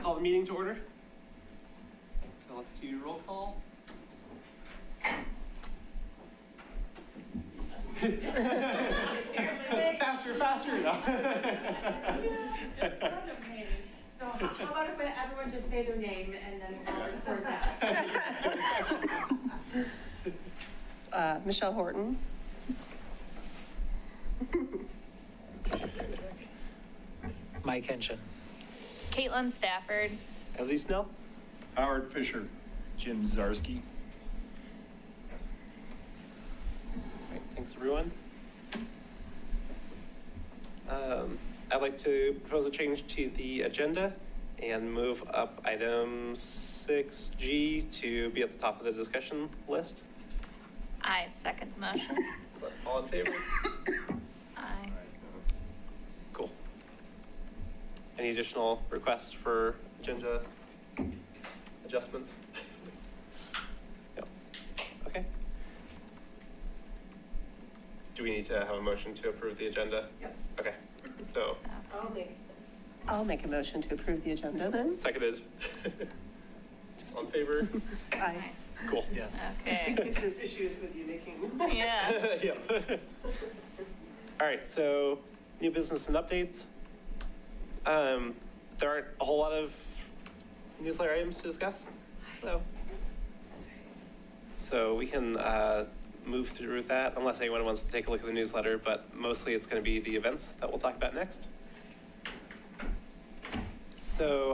call the meeting to order. So let's do roll call. Faster, faster now. So how about if everyone just say their name and then we'll record that? Michelle Horton. Mike Henshin. Caitlin Stafford. Ezzy Snell. Howard Fisher. Jim Zarsky. Right, thanks everyone. I'd like to propose a change to the agenda and move up item 6G to be at the top of the discussion list. I second the motion. All in favor? Aye. Cool. Any additional requests for agenda adjustments? Yep. Okay. Do we need to have a motion to approve the agenda? Yep. Okay. So. I'll make a motion to approve the agenda then. Seconded. All in favor? Aye. Cool. Yes. Just in Okay. case there's issues with you making. Yeah. Yeah. All right, so new business and updates. There aren't a whole lot of newsletter items to discuss. So we can move through that unless anyone wants to take a look at the newsletter, but mostly it's going to be the events that we'll talk about next. So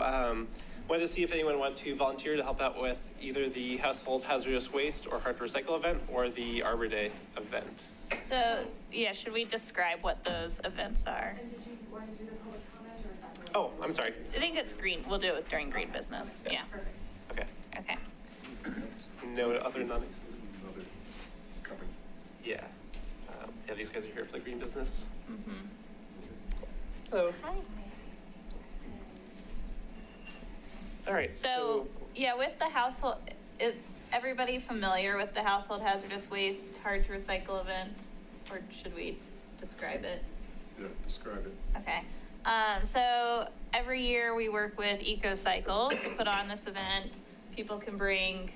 wanted to see if anyone wanted to volunteer to help out with either the Household Hazardous Waste or Hard to Recycle event or the Arbor Day event. So, yeah, should we describe what those events are? And did you want to do the public comment or is that? Oh, I'm sorry. I think it's green. We'll do it during green business. Yeah. Perfect. Okay. Okay. No other non-exclusive? Another company. Yeah. Yeah, these guys are here for the green business. Mm-hmm. Hello. Hi. All right. So, yeah, with the household, is everybody familiar with the Household Hazardous Waste Hard to Recycle event? Or should we describe it? Yeah, describe it. Okay. So every year we work with EcoCycle to put on this event. People can bring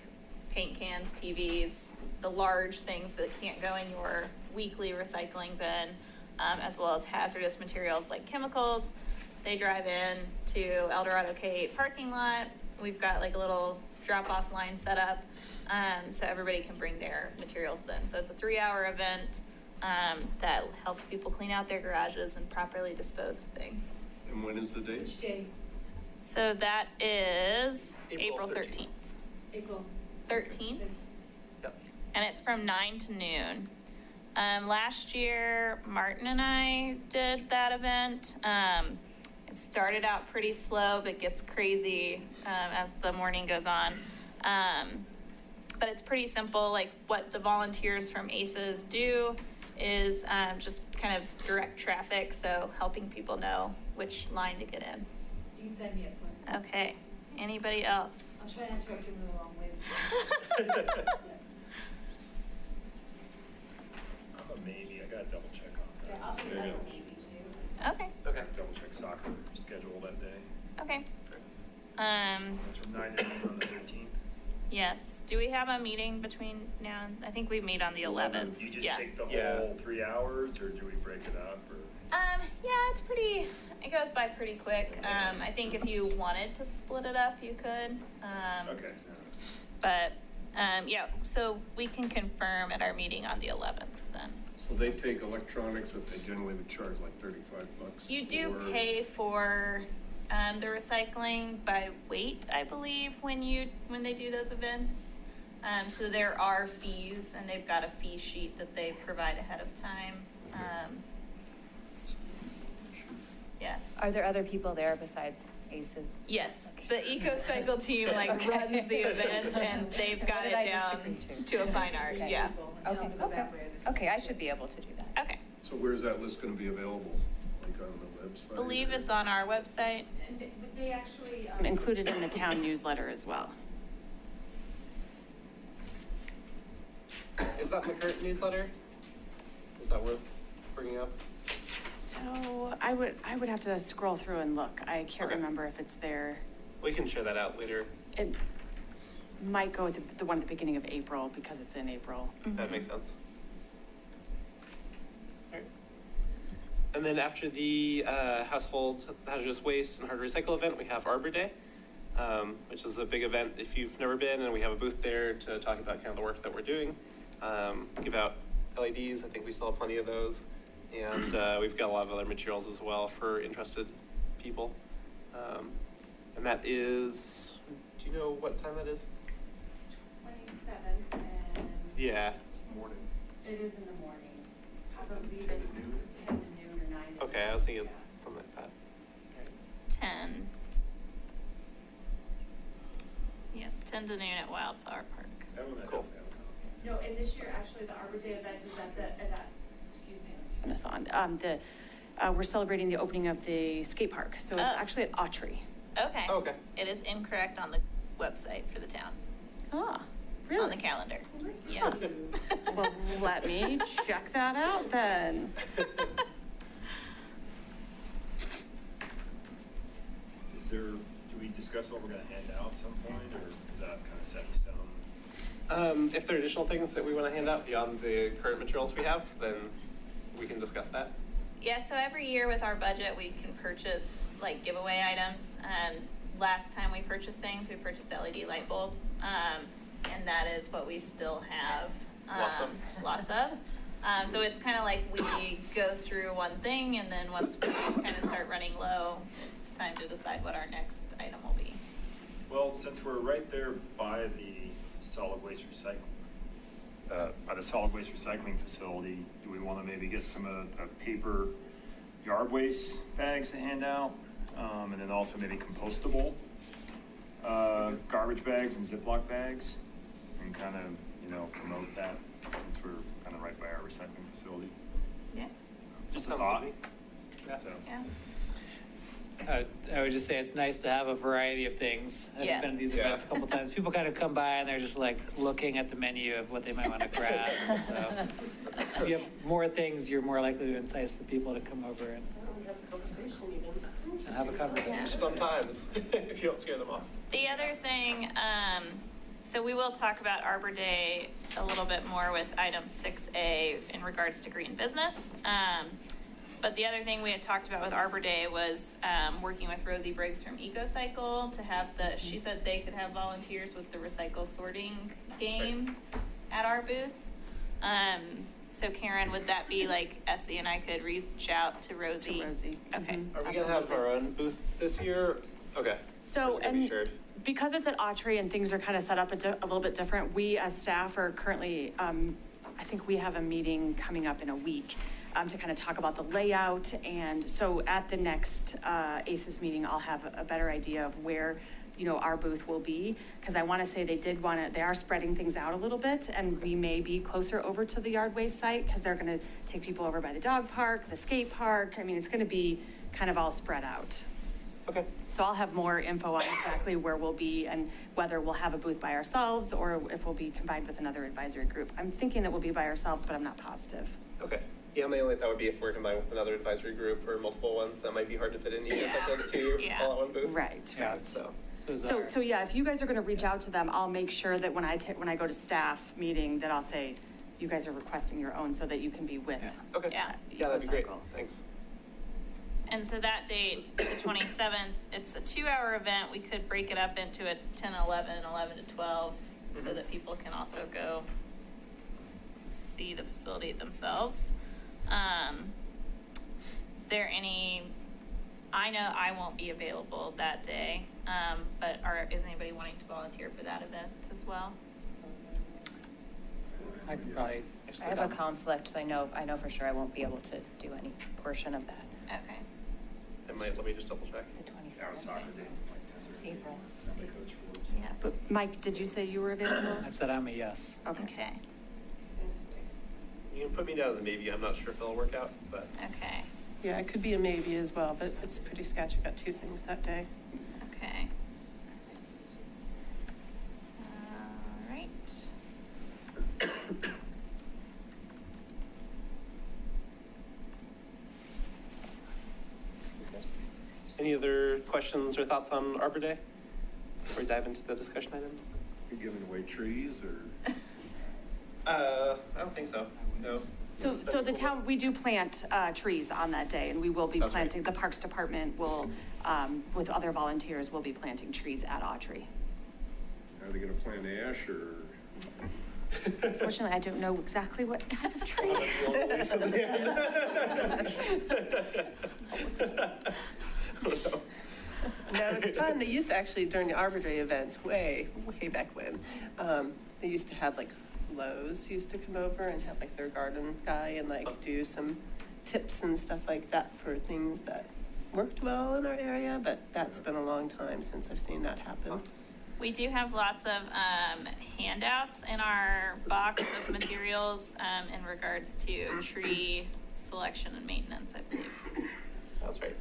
paint cans, TVs, the large things that can't go in your weekly recycling bin, as well as hazardous materials like chemicals. They drive in to El Dorado K parking lot. We've got like a little drop-off line set up, so everybody can bring their materials then. So it's a 3-hour event that helps people clean out their garages and properly dispose of things. And when is the date? Which day? So that is April 13th. April 13th, Yep. and it's from 9 to noon. Last year, Martin and I did that event. It started out pretty slow, but gets crazy as the morning goes on. But it's pretty simple. Like what the volunteers from ACES do is just kind of direct traffic, so helping people know which line to get in. You can send me a phone. Okay. Anybody else? I'll try not to go too many long ways. I'm a maybe. I gotta double check on that. Yeah, I'll do that for maybe too. Okay. Okay. Double check soccer schedule that day. Okay. It's from 9 to 9 on the 13th. Yes. Do we have a meeting between now and, I think we meet on the 11th. Do you just Yeah. take the Yeah. whole 3 hours or do we break it up? Or? Yeah, it goes by pretty quick. I think if you wanted to split it up, you could. Okay. But, yeah, so we can confirm at our meeting on the 11th then. So they take electronics that they generally would charge like $35. You do or- pay for the recycling by weight, I believe, when they do those events. So there are fees, and they've got a fee sheet that they provide ahead of time. Yes. Are there other people there besides ACES? Yes, the EcoCycle team Okay. runs the event, and they've got What it did I just down agree to a fine art. Okay. Yeah. People and tell them to go that way or this way. Okay, I should be able to do that. Okay. So where's that list gonna be available? Like on the website? I believe it's on our website. And they actually. Included in the town newsletter as well. Is that in the current newsletter? Is that worth bringing up? So I would have to scroll through and look. I can't Okay. remember if it's there. We can share that out later. It might go with the one at the beginning of April because it's in April. That makes sense. Alright. And then after the household hazardous waste and hard to recycle event, we have Arbor Day, which is a big event if you've never been, and we have a booth there to talk about kind of the work that we're doing. Give out LEDs, I think we still have plenty of those. And we've got a lot of other materials as well for interested people. And that is, do you know what time that is? 27th, and Yeah. It's morning. it is in the morning. I believe it's 10 to noon or 9 to noon. Okay, I was thinking it's something like that. 10. Yes, 10 to noon at Wildflower Park. That one I Cool. definitely have a No, and this year, actually, the Arbor Day event is excuse me. Turn this on. We're celebrating the opening of the skate park, so it's Oh. actually at Autry. Okay. Oh, okay. It is incorrect on the website for the town. Ah, On the calendar. Yes. Well, let me check that out then. Is there, do we discuss what we're gonna hand out at some point, or is that kind of set in stone? If there are additional things that we want to hand out beyond the current materials we have, then we can discuss that. Yeah, so every year with our budget, we can purchase like giveaway items. Last time we purchased things, we purchased LED light bulbs. And that is what we still have. Lots of. So it's kind of like we go through one thing, and then once we kind of start running low, it's time to decide what our next item will be. Well, since we're right there by the solid waste recycling facility, do we want to maybe get some of the paper yard waste bags to hand out? And then also maybe compostable garbage bags and Ziploc bags, and kind of, promote that since we're kind of right by our recycling facility. Yeah. Just a Sounds thought. good to me. So, Yeah. I would just say it's nice to have a variety of things. Yeah. I've been to these Yeah. events a couple times. People kind of come by and they're just like looking at the menu of what they might want to grab. And so if you have more things, you're more likely to entice the people to come over and have a conversation even. have a conversation. Sometimes, if you don't scare them off. The other thing, so we will talk about Arbor Day a little bit more with item 6A in regards to green business. But the other thing we had talked about with Arbor Day was working with Rosie Briggs from EcoCycle to have she said they could have volunteers with the recycle sorting game at our booth. So Karen, would that be like Essie and I could reach out to Rosie? To Rosie. Okay. Are we going to have our own booth this year? Okay. So, Or is it gonna be and shared? because it's at Autry and things are kind of set up a little bit different, we as staff are currently, I think we have a meeting coming up in a week to kind of talk about the layout. And so at the next ACES meeting, I'll have a better idea of where, our booth will be. Because I want to say they are spreading things out a little bit, and we may be closer over to the yard waste site because they're going to take people over by the dog park, the skate park. I mean, it's going to be kind of all spread out. Okay. So I'll have more info on exactly where we'll be and whether we'll have a booth by ourselves or if we'll be combined with another advisory group. I'm thinking that we'll be by ourselves, but I'm not positive. Okay. Yeah, my only thought would be if we're combined with another advisory group or multiple ones, that might be hard to fit in. You guys like two Yeah. all at one booth. Right. Yeah. Right. So. So yeah, if you guys are going to reach out to them, I'll make sure that when I go to staff meeting that I'll say, you guys are requesting your own so that you can be with. Yeah. Okay. Yeah. Yeah, that'd be great. EcoCycle. Thanks. And so that date, the 27th, it's a 2-hour event. We could break it up into a 10, 11, 11 to 12, so that people can also go see the facility themselves. Is there I know I won't be available that day, but is anybody wanting to volunteer for that event as well? I could probably. I have a conflict, so I know for sure I won't be able to do any portion of that. Okay. Let me just double check. The Our 27th, soccer day. April. Yes. But Mike, did you say you were available? I said I'm a yes. Okay. You can put me down as a maybe. I'm not sure if it'll work out, but. Okay. Yeah, it could be a maybe as well, but it's pretty sketchy. I've got 2 things that day. Okay. All right. Any other questions or thoughts on Arbor Day? we dive into the discussion items? You giving away trees or? I don't think so, no. So the town, we do plant trees on that day, and we will be That's right. planting, the Parks Department will, with other volunteers, will be planting trees at Autry. Are they gonna plant ash or? Unfortunately, I don't know exactly what type of tree. No, it's fun. They used to actually, during the Arbor Day events, way back when, they used to have like Lowe's used to come over and have like their garden guy and like do some tips and stuff like that for things that worked well in our area, but that's been a long time since I've seen that happen. We do have lots of handouts in our box of materials in regards to tree selection and maintenance, I believe. That's right.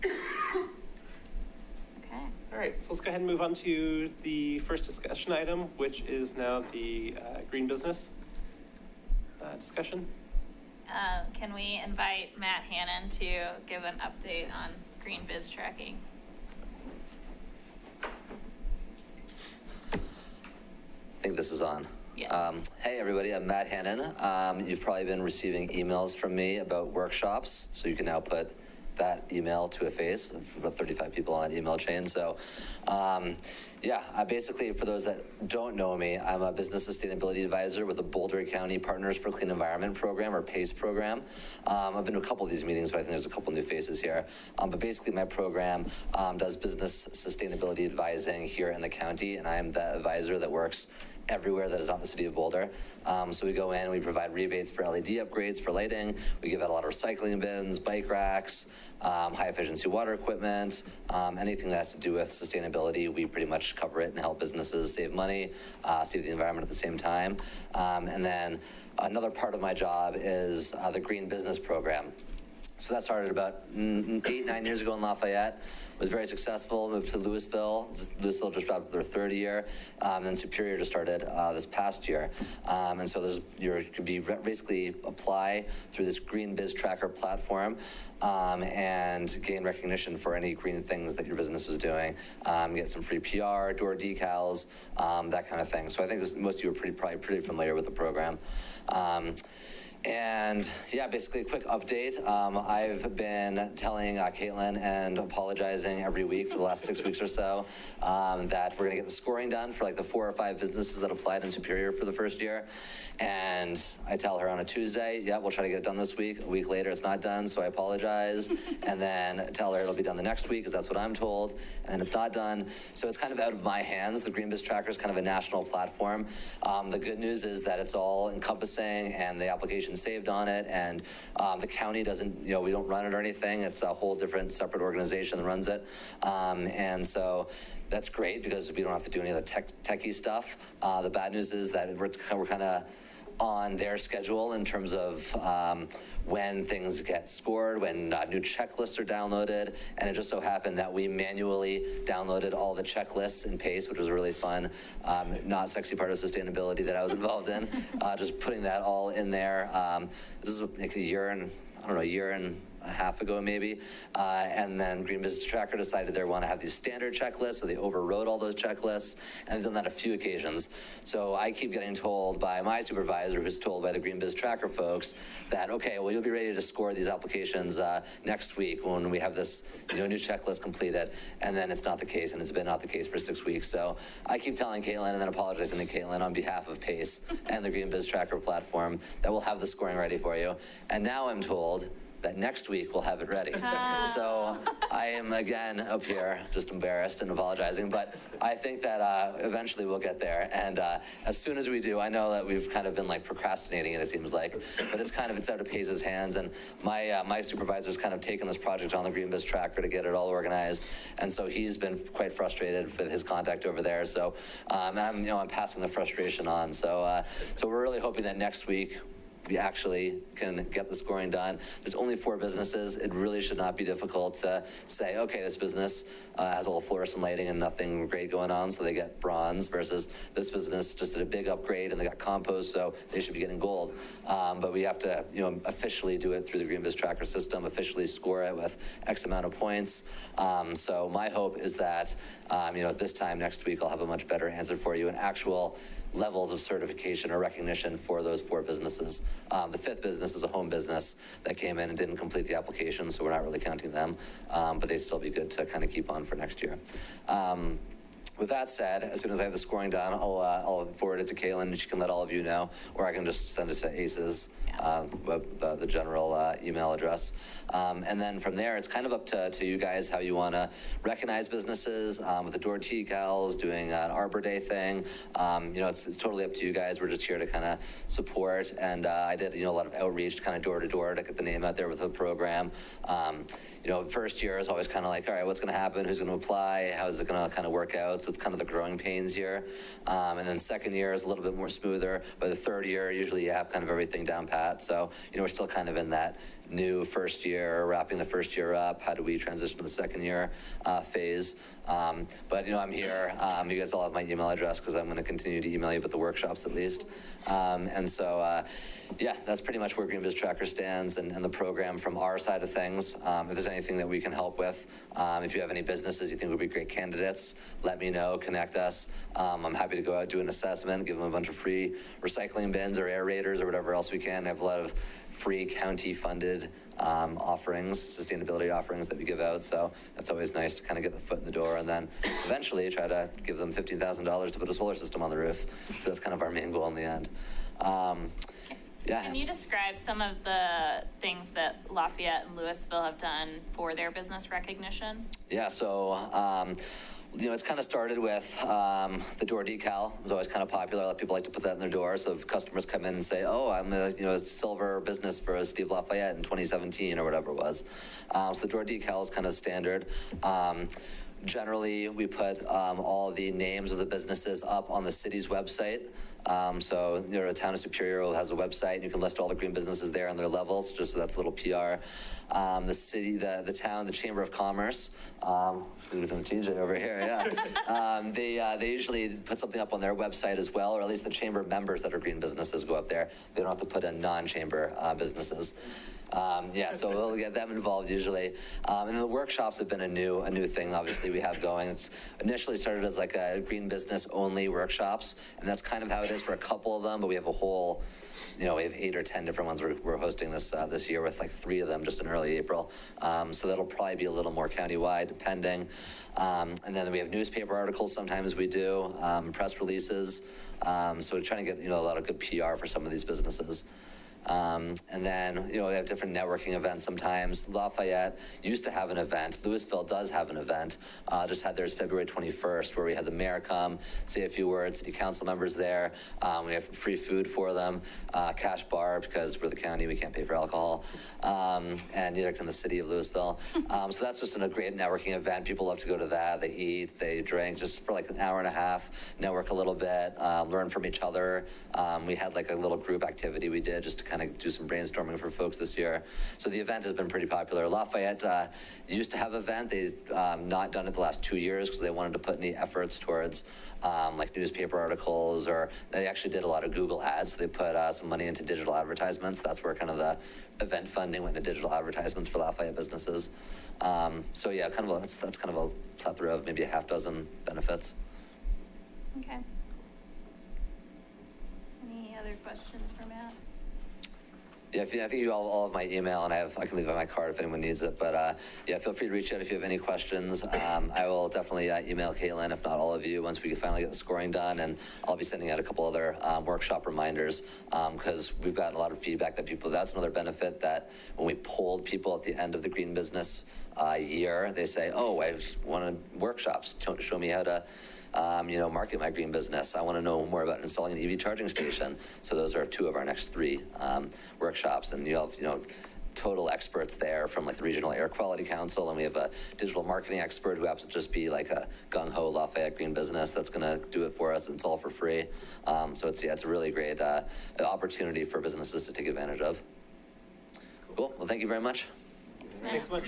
Okay. All right, so let's go ahead and move on to the first discussion item, which is now the green business discussion. Can we invite Matt Hannon to give an update on green biz tracking? I think this is on. Yes. Hey, everybody, I'm Matt Hannon. You've probably been receiving emails from me about workshops, so you can now put that email to a face. About 35 people on that email chain. So, basically, for those that don't know me, I'm a business sustainability advisor with the Boulder County Partners for Clean Environment program, or PACE program. I've been to a couple of these meetings, but I think there's a couple new faces here. But basically, my program does business sustainability advising here in the county, and I am the advisor that works everywhere that is not the city of Boulder. So we go in, we provide rebates for LED upgrades for lighting. We give out a lot of recycling bins, bike racks, high efficiency water equipment, anything that has to do with sustainability. We pretty much cover it and help businesses save money, save the environment at the same time. And then another part of my job is the Green Business Program. So that started about 8-9 years ago in Lafayette. Was very successful, moved to Louisville. Louisville just dropped their third year. Then Superior just started this past year. And so you could basically apply through this Green Biz Tracker platform and gain recognition for any green things that your business is doing. Get some free PR, door decals, that kind of thing. So I think most of you are probably pretty familiar with the program. And yeah, basically a quick update. I've been telling Caitlin and apologizing every week for the last 6 weeks or so that we're gonna get the scoring done for like the 4 or 5 businesses that applied in Superior for the first year. And I tell her on a Tuesday, yeah, we'll try to get it done this week. A week later, it's not done, so I apologize. And then tell her it'll be done the next week, because that's what I'm told. And then it's not done. So it's kind of out of my hands. The Green Biz Tracker is kind of a national platform. The good news is that it's all encompassing and the application saved on it, and the county doesn't, we don't run it or anything. It's a whole different separate organization that runs it. And so that's great because we don't have to do any of the techie stuff. The bad news is that we're kind of on their schedule in terms of when things get scored, when new checklists are downloaded. And it just so happened that we manually downloaded all the checklists in PACE, which was a really fun, not sexy part of sustainability that I was involved in. Just putting that all in there. This is like a year and a half ago maybe, and then Green Business Tracker decided they want to have these standard checklists, so they overrode all those checklists, and they've done that a few occasions. So I keep getting told by my supervisor, who's told by the Green Biz Tracker folks, that okay, well, you'll be ready to score these applications next week when we have this new checklist completed, and then it's not the case, and it's been not the case for 6 weeks. So I keep telling Caitlin and then apologizing to Caitlin on behalf of PACE and the Green Biz Tracker platform that we'll have the scoring ready for you. And now I'm told that next week we'll have it ready. So I am again up here just embarrassed and apologizing, but I think that eventually we'll get there. And as soon as we do, I know that we've kind of been like procrastinating it seems like, but it's out of Pace's hands, and my supervisor's kind of taken this project on the Green Biz Tracker to get it all organized. And so he's been quite frustrated with his contact over there. So, and I'm passing the frustration on. So we're really hoping that next week we actually can get the scoring done. There's only 4 businesses. It really should not be difficult to say, okay, this business has all fluorescent lighting and nothing great going on, so they get bronze, versus this business just did a big upgrade and they got compost, so they should be getting gold. But we have to, officially do it through the Green Biz Tracker system, officially score it with X amount of points. So my hope is that, this time next week, I'll have a much better answer for you, and actual levels of certification or recognition for those 4 businesses. The 5th business is a home business that came in and didn't complete the application, so we're not really counting them, but they'd still be good to kind of keep on for next year. With that said, as soon as I have the scoring done, I'll forward it to Caitlin, and she can let all of you know, or I can just send it to ACES, the general email address. And then from there, it's kind of up to you guys how you want to recognize businesses, with the door decals, doing an Arbor Day thing. It's totally up to you guys. We're just here to kind of support. And I did, a lot of outreach kind of door to door to get the name out there with the program. First year is always kind of like, all right, what's going to happen? Who's going to apply? How is it going to kind of work out? So it's kind of the growing pains year. And then second year is a little bit more smoother. By the third year, usually you have kind of everything down pat. So, we're still kind of in that new first year, wrapping the first year up. How do we transition to the second year phase? But, I'm here. You guys all have my email address because I'm going to continue to email you about the workshops at least. And so, that's pretty much where Green Biz Tracker stands and the program from our side of things. If there's anything that we can help with, if you have any businesses you think would be great candidates, let me know, connect us. I'm happy to go out, do an assessment, give them a bunch of free recycling bins or aerators or whatever else we can. I have a lot of free county-funded offerings, sustainability offerings that we give out. So that's always nice to kind of get the foot in the door, and then eventually try to give them $15,000 to put a solar system on the roof. So that's kind of our main goal in the end. Can you describe some of the things that Lafayette and Louisville have done for their business recognition? Yeah, so it's kind of started with the door decal. It's always kind of popular. A lot of people like to put that in their door. So if customers come in and say, oh, I'm a silver business for Steve Lafayette in 2017 or whatever it was. So the door decal is kind of standard. Generally, we put all the names of the businesses up on the city's website. So, the town of Superior has a website, and you can list all the green businesses there and their levels, just so that's a little PR. The city, the town, the Chamber of Commerce, TJ over here, yeah. They usually put something up on their website as well, or at least the chamber members that are green businesses go up there. They don't have to put in non-chamber businesses. So we'll get them involved usually. And then the workshops have been a new thing, obviously, we have going. It's initially started as like a green business only workshops, and that's kind of how it is for a couple of them, but we have a whole, we have 8 or 10 different ones we're hosting this year, with like 3 of them just in early April. So that'll probably be a little more countywide, depending. And then we have newspaper articles sometimes we do, press releases. So we're trying to get, a lot of good PR for some of these businesses. And then, we have different networking events sometimes. Lafayette used to have an event. Louisville does have an event. Just had theirs February 21st, where we had the mayor come, say a few words, city council members there. We have free food for them, cash bar, because we're the county, we can't pay for alcohol. And neither can the city of Louisville. So that's just a great networking event. People love to go to that. They eat, they drink, just for like an hour and a half, network a little bit, learn from each other. We had like a little group activity we did just to kind of do some brainstorming for folks this year. So the event has been pretty popular. Lafayette used to have an event. They've not done it the last 2 years because they wanted to put any efforts towards like newspaper articles, or they actually did a lot of Google ads. So they put some money into digital advertisements. That's where kind of the event funding went into digital advertisements for Lafayette businesses. So yeah, that's kind of a plethora of maybe a half dozen benefits. Okay. Any other questions for Matt? Yeah, I think you all have my email, and I can leave it on my card if anyone needs it. But feel free to reach out if you have any questions. I will definitely email Caitlin, if not all of you, once we finally get the scoring done. And I'll be sending out a couple other workshop reminders, because we've gotten a lot of feedback that that's another benefit, that when we polled people at the end of the green business year, they say, oh, I want workshops to show me how to market my green business. I want to know more about installing an EV charging station. So those are 2 of our next 3 workshops, and you'll have, total experts there from like the Regional Air Quality Council, and we have a digital marketing expert who happens to just be like a gung-ho Lafayette green business that's going to do it for us, and it's all for free. So it's a really great opportunity for businesses to take advantage of. Cool. Well, thank you very much. Thanks so much.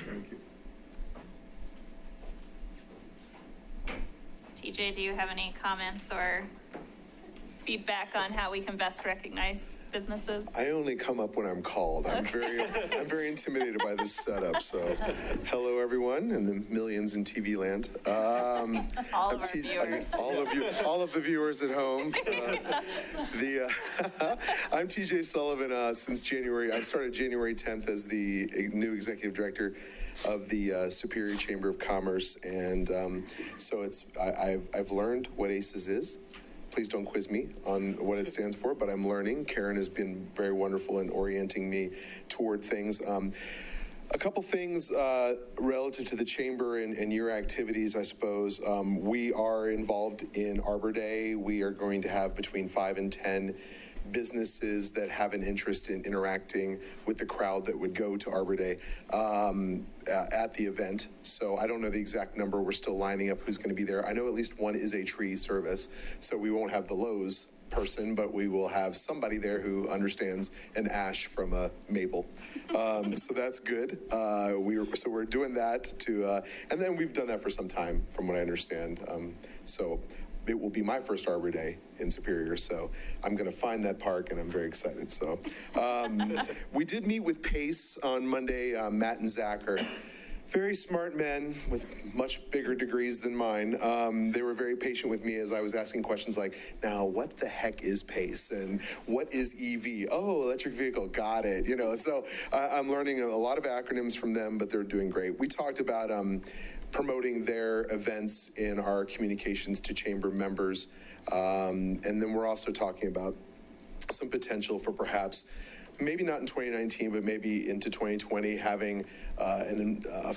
TJ, do you have any comments or feedback on how we can best recognize businesses? I only come up when I'm called. I'm very intimidated by this setup. So, hello everyone, and the millions in TV land. All of our viewers. All of the viewers at home. I'm TJ Sullivan. Since January, I started January 10th as the new executive director of the Superior Chamber of Commerce, and so I've learned what ACES is. Please don't quiz me on what it stands for, but I'm learning. Karen has been very wonderful in orienting me toward things. A couple things relative to the chamber and your activities, I suppose. We are involved in Arbor Day. We are going to have between 5 and 10 businesses that have an interest in interacting with the crowd that would go to Arbor Day at the event. So I don't know the exact number. We're still lining up who's going to be there. I know at least one is a tree service, so we won't have the Lowe's person, but we will have somebody there who understands an ash from a maple. So that's good. We're doing that to, and then we've done that for some time, from what I understand. So it will be my first Arbor Day in Superior, so I'm going to find that park, and I'm very excited. So we did meet with PACE on Monday. Matt and Zach are very smart men with much bigger degrees than mine. They were very patient with me as I was asking questions like, now, what the heck is PACE? And what is EV? Oh, electric vehicle, got it. You know, so I'm learning a lot of acronyms from them, but they're doing great. We talked about promoting their events in our communications to chamber members. And then we're also talking about some potential for perhaps, maybe not in 2019, but maybe into 2020, having a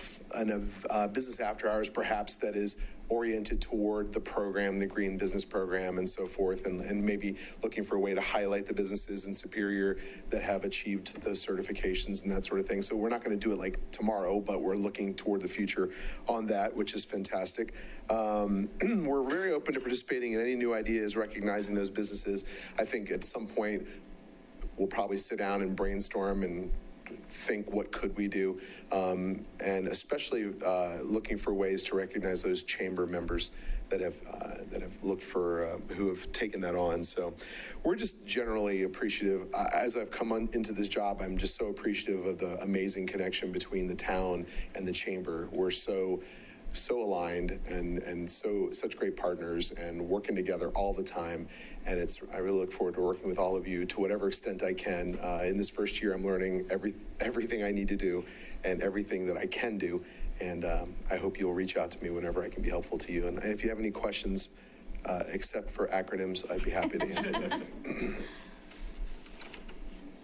business after hours perhaps that is oriented toward the program, the Green Business Program, and so forth, and maybe looking for a way to highlight the businesses in Superior that have achieved those certifications and that sort of thing. So we're not going to do it like tomorrow, but we're looking toward the future on that, which is fantastic. We're very open to participating in any new ideas, recognizing those businesses. I think at some point we'll probably sit down and brainstorm and think, what could we do? And especially looking for ways to recognize those chamber members that have looked for, who have taken that on. So we're just generally appreciative. As I've come into this job, I'm just so appreciative of the amazing connection between the town and the chamber. We're so aligned and such great partners and working together all the time. And I really look forward to working with all of you to whatever extent I can. In this first year, I'm learning everything I need to do and everything that I can do. And I hope you'll reach out to me whenever I can be helpful to you. And if you have any questions, except for acronyms, I'd be happy to answer them.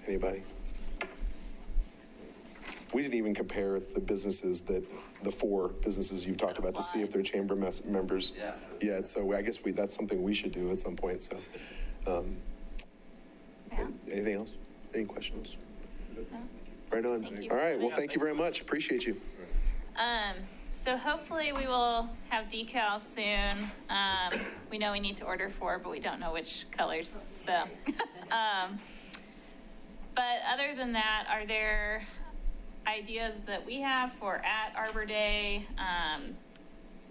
Anybody? We didn't even compare the businesses the 4 businesses you've talked about to see if they're chamber members. Yeah. Yeah, so I guess that's something we should do at some point, so. Anything else? Any questions? No. Right on. Thank you. All right, well, thank you very much. Appreciate you. So hopefully we will have decals soon. We know we need to order 4, but we don't know which colors, so. But other than that, are there ideas that we have for at Arbor Day?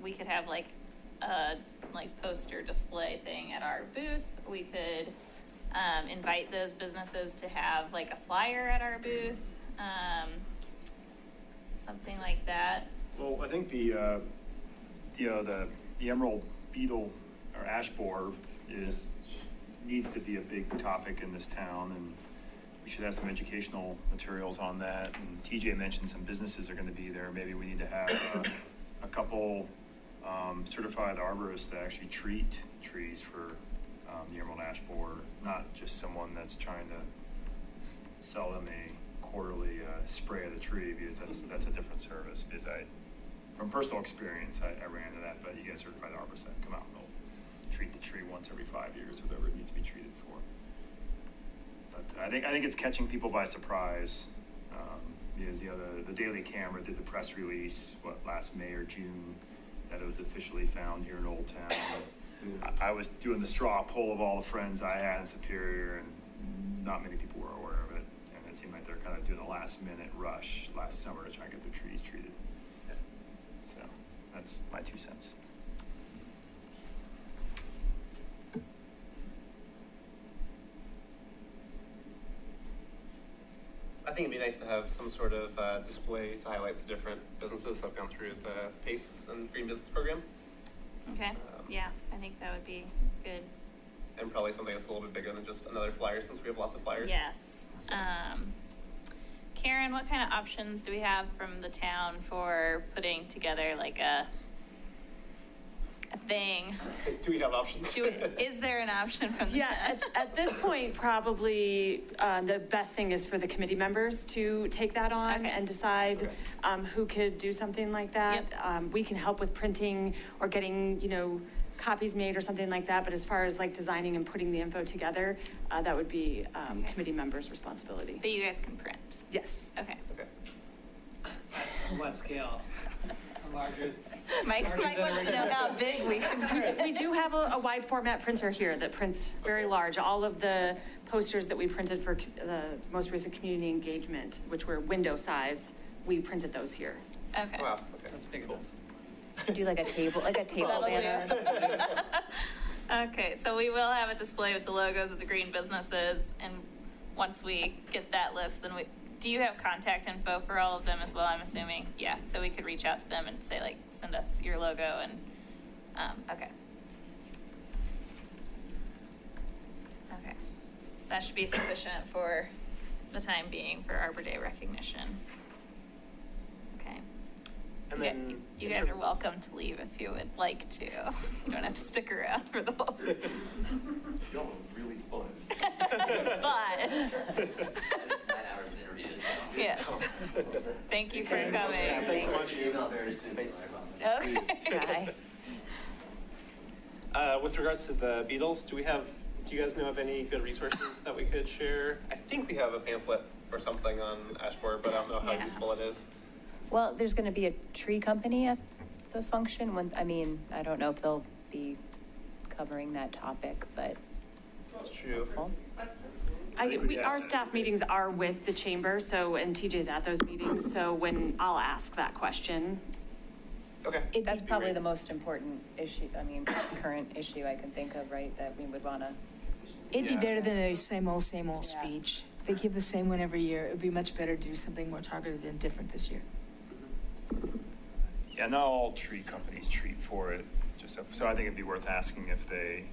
We could have like a poster display thing at our booth. We could invite those businesses to have like a flyer at our booth, something like that. Well, I think the emerald beetle or ash borer needs to be a big topic in this town, and we should have some educational materials on that. And TJ mentioned some businesses are going to be there. Maybe we need to have a couple certified arborists that actually treat trees for the emerald ash borer, not just someone that's trying to sell them a quarterly spray of the tree, because that's a different service. Because from personal experience, I ran into that. But you get a certified arborist that come out and they'll treat the tree once every 5 years, whatever it needs to be treated for. But I think it's catching people by surprise. because, the Daily Camera did the press release, last May or June, that it was officially found here in Old Town. I was doing the straw poll of all the friends I had in Superior, and not many people were aware of it. And it seemed like they're kind of doing a last minute rush last summer to try and get their trees treated. So that's my 2 cents. I think it'd be nice to have some sort of display to highlight the different businesses that have gone through the PACE and Green Business Program. Okay, yeah, I think that would be good. And probably something that's a little bit bigger than just another flyer, since we have lots of flyers. Yes. Karen, what kind of options do we have from the town for putting together like a thing? Do we have options? Is there an option from the Yeah, town? at this point, probably the best thing is for the committee members to take that on Okay. and decide who could do something like that. We can help with printing or getting, copies made or something like that, but as far as like designing and putting the info together, that would be committee members' responsibility. But you guys can print. Yes. Okay. Okay. On what scale? Larger? Mike wants to know how big we can print. We do have a wide format printer here that prints very large. All of the posters that we printed for the most recent community engagement, which were window size, we printed those here. Okay. Wow, okay. That's big enough. Do like a table That'll banner. do. Okay, so we will have a display with the logos of the green businesses, and once we get that list, then do you have contact info for all of them as well, I'm assuming? Yeah, so we could reach out to them and say like, send us your logo and, okay. Okay, that should be sufficient for the time being for Arbor Day recognition. Okay. And then. You guys are welcome to leave if you would like to. You don't have to stick around for the whole. Y'all are really fun. But, 9 hours of interviews. yes. Thank you for coming. Thanks so much. Email very soon. Thanks. Okay. Try. With regards to the Beatles, do you guys know of any good resources that we could share? I think we have a pamphlet or something on Ashboard, but I don't know how Yeah. useful it is. Well, there's going to be a tree company at the function. I don't know if they'll be covering that topic, but. That's true. Our staff meetings are with the chamber, and TJ's at those meetings, so when I'll ask that question. Okay. That's probably the most important issue, current issue I can think of, right, that we would want to. It'd be Yeah. better than a same old Yeah. speech. They give the same one every year. It'd be much better to do something more targeted and different this year. Yeah, not all tree companies treat for it, so I think it'd be worth asking if they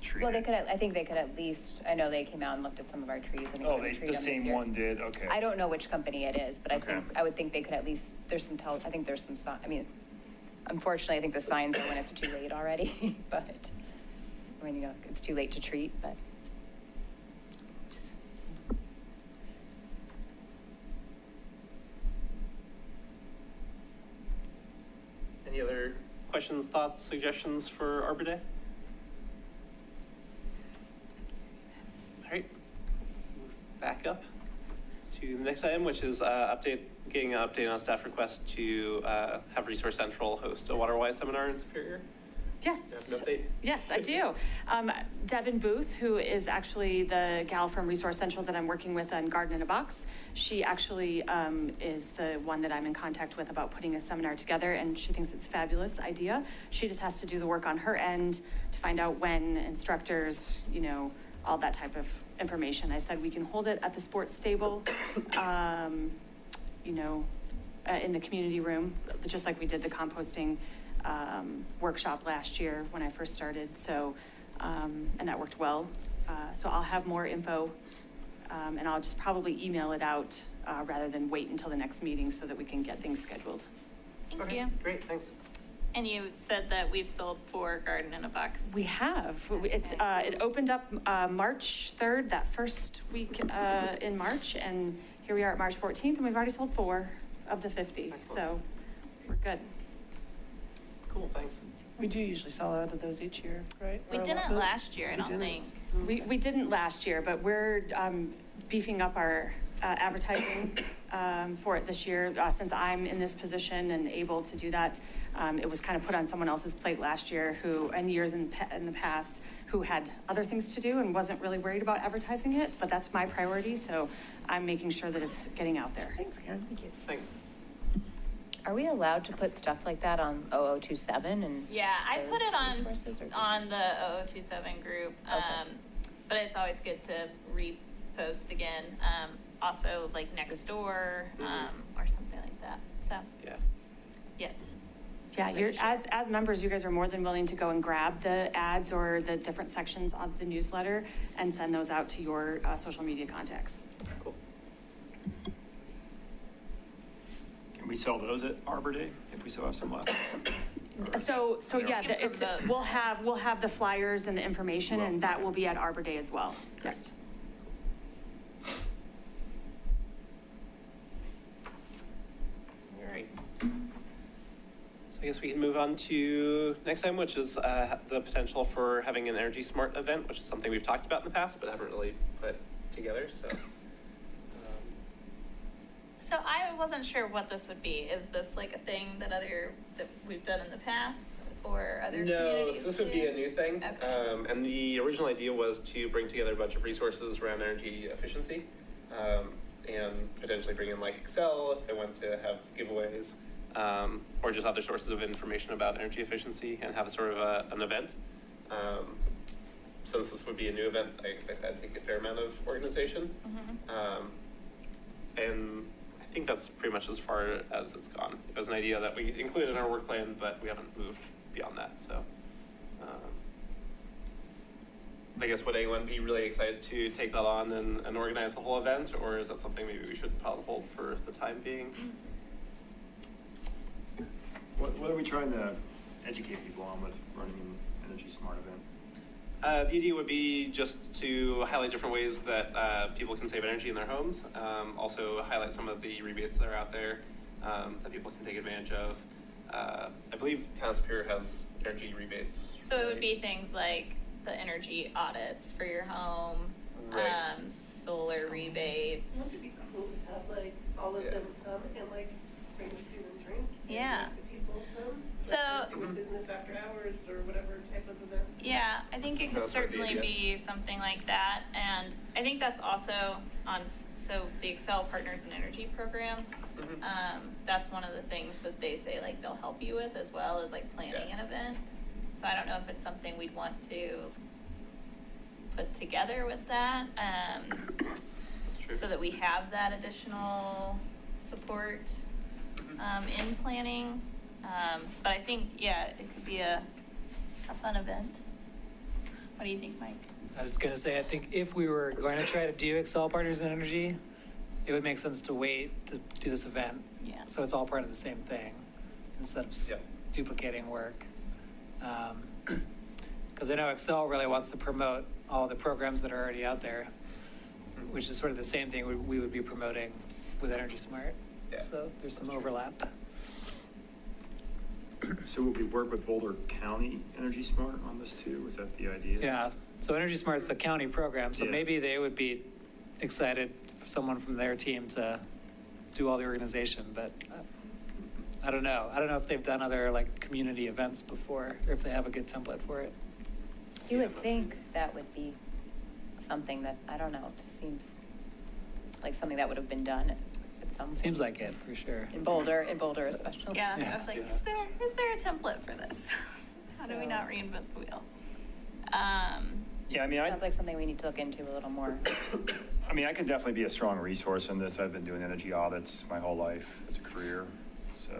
treat Well, it. I think they could at least, I know they came out and looked at some of our trees. And Oh, we're gonna treat the them this same year. one did, okay. I don't know which company it is, but Okay. I would think they could at least, I think there's some, unfortunately, I think the signs are when it's too late already, but, it's too late to treat, but. Oops. Any other questions, thoughts, suggestions for Arbor Day? All right, move back up to the next item, which is getting an update on staff request to have Resource Central host a WaterWise seminar in Superior. Yes. You have an update? Yes, I do. Devin Booth, who is actually the gal from Resource Central that I'm working with on Garden in a Box, she actually is the one that I'm in contact with about putting a seminar together, and she thinks it's a fabulous idea. She just has to do the work on her end to find out when, instructors, all that type of information. I said we can hold it at the sports stable, in the community room, just like we did the composting workshop last year when I first started. So, and that worked well. So I'll have more info, and I'll just probably email it out rather than wait until the next meeting so that we can get things scheduled. Thank Okay, you. great, thanks. And you said that we've sold 4 Garden in a Box. We have. It opened up March 3rd, that first week in March, and here we are at March 14th, and we've already sold 4 of the 50. Excellent. So we're good. Cool, thanks. We do usually sell out of those each year, right? We Or a didn't lot? last year, I We don't didn't. think. We didn't last year, but we're beefing up our advertising for it this year. Since I'm in this position and able to do that, it was kind of put on someone else's plate last year and years in the past, who had other things to do and wasn't really worried about advertising it, but that's my priority, so I'm making sure that it's getting out there. Thanks, Karen. Thank you. Thanks. Are we allowed to put stuff like that on 0027 and? Yeah, I put it those resources, or- on the 0027 group, but it's always good to repost again. Also like next door, or something like that, so, Yeah. yes. Yeah, as members, you guys are more than willing to go and grab the ads or the different sections of the newsletter and send those out to your social media contacts. Cool. Can we sell those at Arbor Day if we still have some left? So yeah, You can it's, promote. we'll have the flyers and the information, and that will be at Arbor Day as well. Yes. All right. So I guess we can move on to next time, which is the potential for having an Energy Smart event, which is something we've talked about in the past, but haven't really put together, so. So I wasn't sure what this would be. Is this like a thing that we've done in the past or other No, communities so this would be do? a new thing. Okay. And the original idea was to bring together a bunch of resources around energy efficiency, and potentially bring in like Excel if they want to have giveaways, or just other sources of information about energy efficiency, and have a sort of an event. Since this would be a new event, I expect that to take a fair amount of organization. And I think that's pretty much as far as it's gone. It was an idea that we included in our work plan, but we haven't moved beyond that, so. I guess, would anyone be really excited to take that on and organize the whole event, or is that something maybe we should probably hold for the time being? What are we trying to educate people on with running an Energy Smart event? The idea would be just to highlight different ways that people can save energy in their homes. Also highlight some of the rebates that are out there that people can take advantage of. I believe Town of Superior has energy rebates. So it would be things like the energy audits for your home, Right. solar rebates. Wouldn't it be cool to have like all of them come and like bring food and drink? and Yeah. make the people come? So- Like, just do a business after hours or whatever type of event. Yeah, I think it could That's a good certainly idea. be something like that. And I think that's also on, so the Excel Partners in Energy program, that's one of the things that they say like they'll help you with as well as like planning Yeah. an event. So I don't know if it's something we'd want to put together with that, That's true. so that we have that additional support in planning. But I think, yeah, it could be a fun event. What do you think, Mike? I was gonna say, I think if we were going to try to do Excel Partners in Energy, it would make sense to wait to do this event. Yeah. So it's all part of the same thing, instead of Yeah. duplicating work. Because I know Excel really wants to promote all the programs that are already out there, which is sort of the same thing we would be promoting with Energy Smart. Yeah, So there's some that's true. overlap. So would we work with Boulder County Energy Smart on this too? Was that the idea? Yeah, so Energy Smart is the county program, so Yeah. maybe they would be excited for someone from their team to do all the organization, but I don't know. I don't know if they've done other like community events before, or if they have a good template for it. You would think that would be something that, I don't know, it just seems like something that would have been done at some point. Seems like it, for sure. In Boulder especially. Yeah, I Yeah. was like, Yeah. is there a template for this? How do we not reinvent the wheel? Yeah, I mean, Sounds like something we need to look into a little more. I could definitely be a strong resource in this. I've been doing energy audits my whole life as a career. So,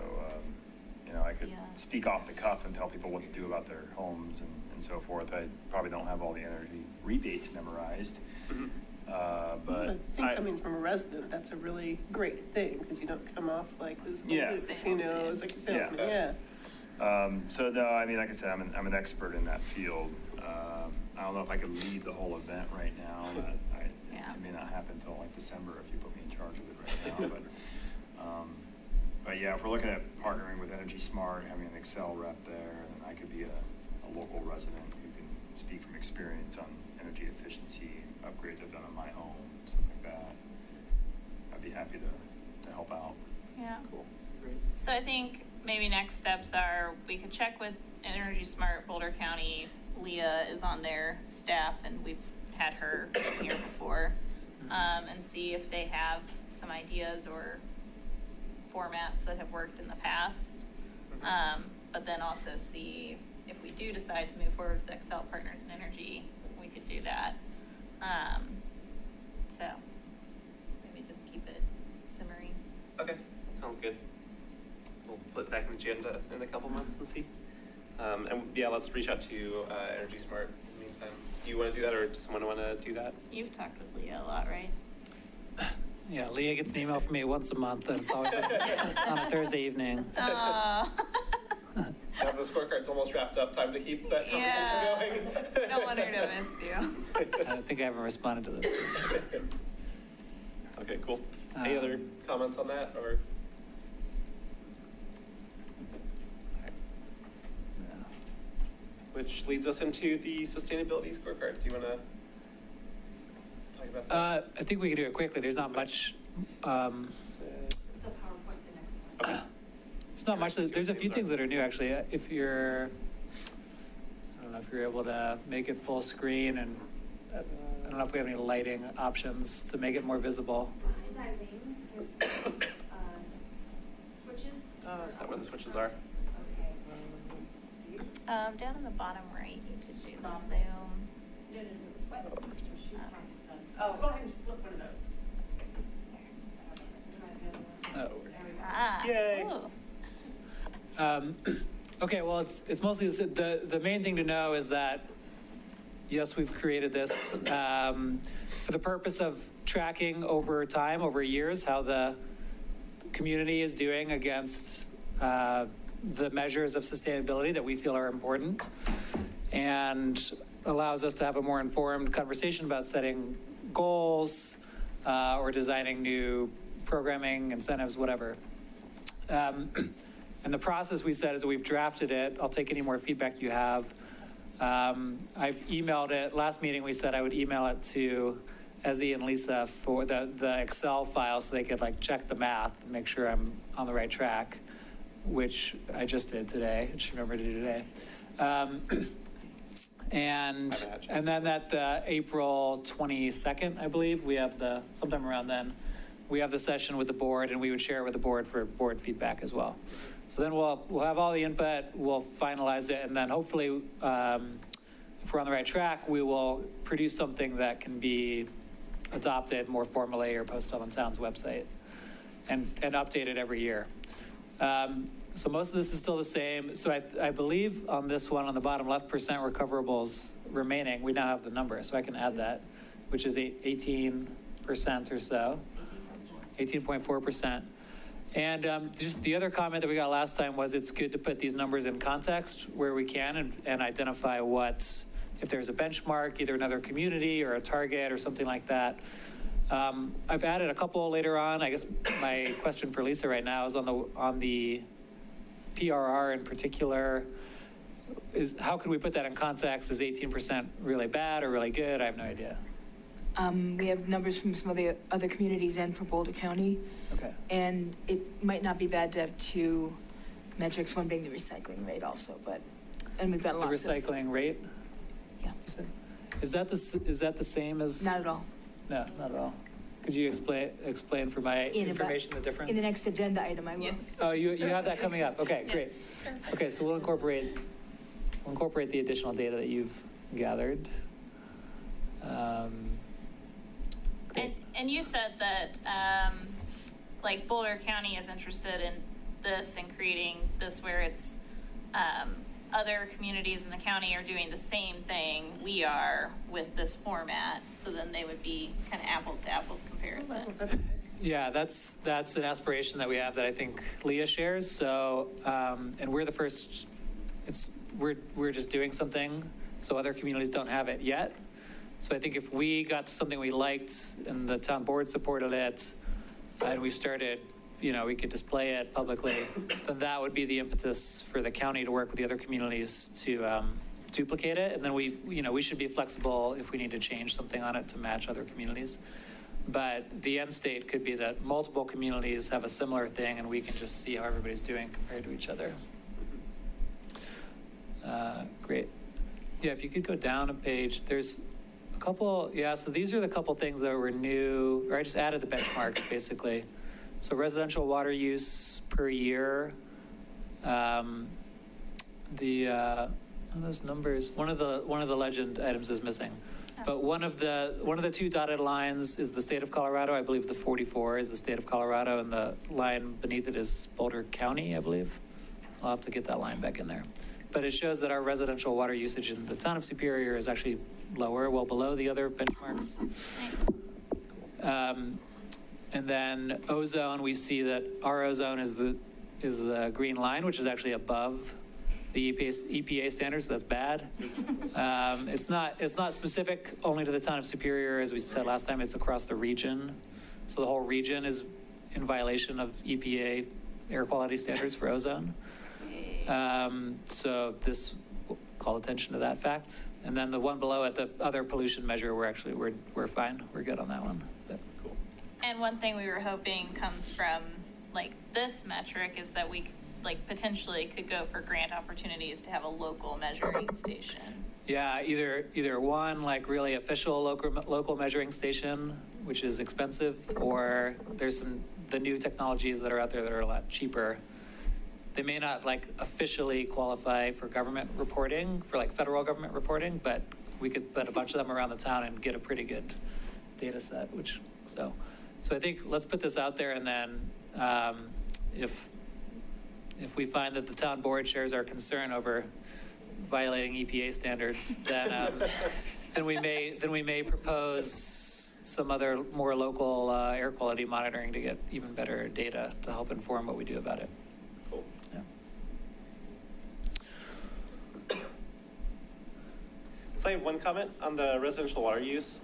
I could Yeah. speak off the cuff and tell people what to do about their homes and so forth. I probably don't have all the energy rebates memorized. But I think coming from a resident, that's a really great thing, because you don't come off like this, Yeah. you know, as like a salesman, yeah. So no, like I said, I'm an expert in that field. I don't know if I could lead the whole event right now. Yeah. It may not happen until like December if you put me in charge of it right now. But yeah, if we're looking at partnering with Energy Smart, having an Excel rep there, and I could be a local resident who can speak from experience on energy efficiency, upgrades I've done on my home, stuff like that. I'd be happy to to help out. Yeah. Cool. Great. So I think maybe next steps are, we could check with Energy Smart Boulder County. Leah is on their staff and we've had her here before, and see if they have some ideas or formats that have worked in the past. But then also see if we do decide to move forward with Excel Partners and Energy, we could do that. So maybe just keep it simmering. Okay, that sounds good. We'll put it back in the agenda in a couple months and see. And yeah, let's reach out to Energy Smart in the meantime. Do you want to do that, or does someone want to do that? You've talked with Leah a lot, right? Yeah, Leah gets an email from me once a month, and it's always on a Thursday evening. Now the scorecard's almost wrapped up. Time to keep that conversation going. I don't want her to miss you. I don't think I haven't responded to this. Okay, cool. Any other comments on that, or? Which leads us into the sustainability scorecard. Do you want to talk about that? I think we can do it quickly. There's not much. It's the PowerPoint, the next one. Okay. There's not much. There's a few things that are new, actually. If you're, I don't know if you're able to make it full screen, and I don't know if we have any lighting options to make it more visible. Behind Eileen, there's switches. Oh, is that where the switches are? Okay. These? Down in the bottom right, you should do the Zoom. No, this way. She's talking stuff. Oh, so go ahead and flip one of those. Oh. There we go. Ah. Yay. Ooh. Okay, well, it's mostly the main thing to know is that, yes, we've created this for the purpose of tracking over time, over years, how the community is doing against the measures of sustainability that we feel are important, and allows us to have a more informed conversation about setting goals or designing new programming, incentives, whatever. And the process we said is that we've drafted it. I'll take any more feedback you have. I've emailed it. Last meeting we said I would email it to Ezzy and Lisa for the Excel file so they could like check the math and make sure I'm on the right track, which I just did today. I should remember to do today. And then at the April 22nd, I believe, we have sometime around then, we have the session with the board, and we would share it with the board for board feedback as well. So then we'll have all the input, we'll finalize it, and then hopefully, if we're on the right track, we will produce something that can be adopted more formally or posted on the town's website and updated every year. So most of this is still the same. So I believe on this one, on the bottom left, percent recoverables remaining, we now have the number, so I can add that, which is 18% or so. 18.4%. And just the other comment that we got last time was it's good to put these numbers in context where we can and identify if there's a benchmark, either another community or a target or something like that. I've added a couple later on. I guess my question for Lisa right now is on the PRR in particular. Is how could we put that in context? Is 18% really bad or really good? I have no idea. We have numbers from some of the other communities and for Boulder County. Okay. And it might not be bad to have two metrics, one being the recycling rate also, and we've got The lots of. recycling rate? Yeah. Is that the same as? Not at all. No, not at all. Could you explain for my information the difference? In the next agenda item, I will. Yes. Oh, you have that coming up. Okay, great. Yes. Okay, so we'll incorporate the additional data that you've gathered. Great. And you said that, like Boulder County is interested in this and creating this where it's, other communities in the county are doing the same thing we are with this format. So then they would be kind of apples to apples comparison. Yeah, that's an aspiration that we have that I think Leah shares. So, and we're the first. We're just doing something, so other communities don't have it yet. So I think if we got to something we liked and the town board supported it, and we started, we could display it publicly, then that would be the impetus for the county to work with the other communities to duplicate it. And then we should be flexible if we need to change something on it to match other communities. But the end state could be that multiple communities have a similar thing and we can just see how everybody's doing compared to each other. Great. Yeah, if you could go down a page, there's a couple, yeah, so these are the couple things that were new, or I just added the benchmarks basically. So residential water use per year, those numbers, one of the legend items is missing. But one of the two dotted lines is the state of Colorado. I believe the 44 is the state of Colorado, and the line beneath it is Boulder County, I believe. I'll have to get that line back in there. But it shows that our residential water usage in the town of Superior is actually lower, well below the other benchmarks. And then ozone, we see that our ozone is the green line, which is actually above the EPA standards, so that's bad. It's not specific only to the town of Superior, as we said last time, it's across the region. So the whole region is in violation of EPA air quality standards for ozone. So this will call attention to that fact. And then the one below at the other pollution measure, we're fine, we're good on that one. But, cool. And one thing we were hoping comes from like this metric is that we potentially could go for grant opportunities to have a local measuring station. Yeah, either one like really official local measuring station, which is expensive, or there's the new technologies that are out there that are a lot cheaper. They may not like officially qualify for government reporting, for like federal government reporting, but we could put a bunch of them around the town and get a pretty good data set, so I think let's put this out there, and then if we find that the town board shares our concern over violating EPA standards, then we may propose some other more local air quality monitoring to get even better data to help inform what we do about it. Cool. Yeah. So I have one comment on the residential water use.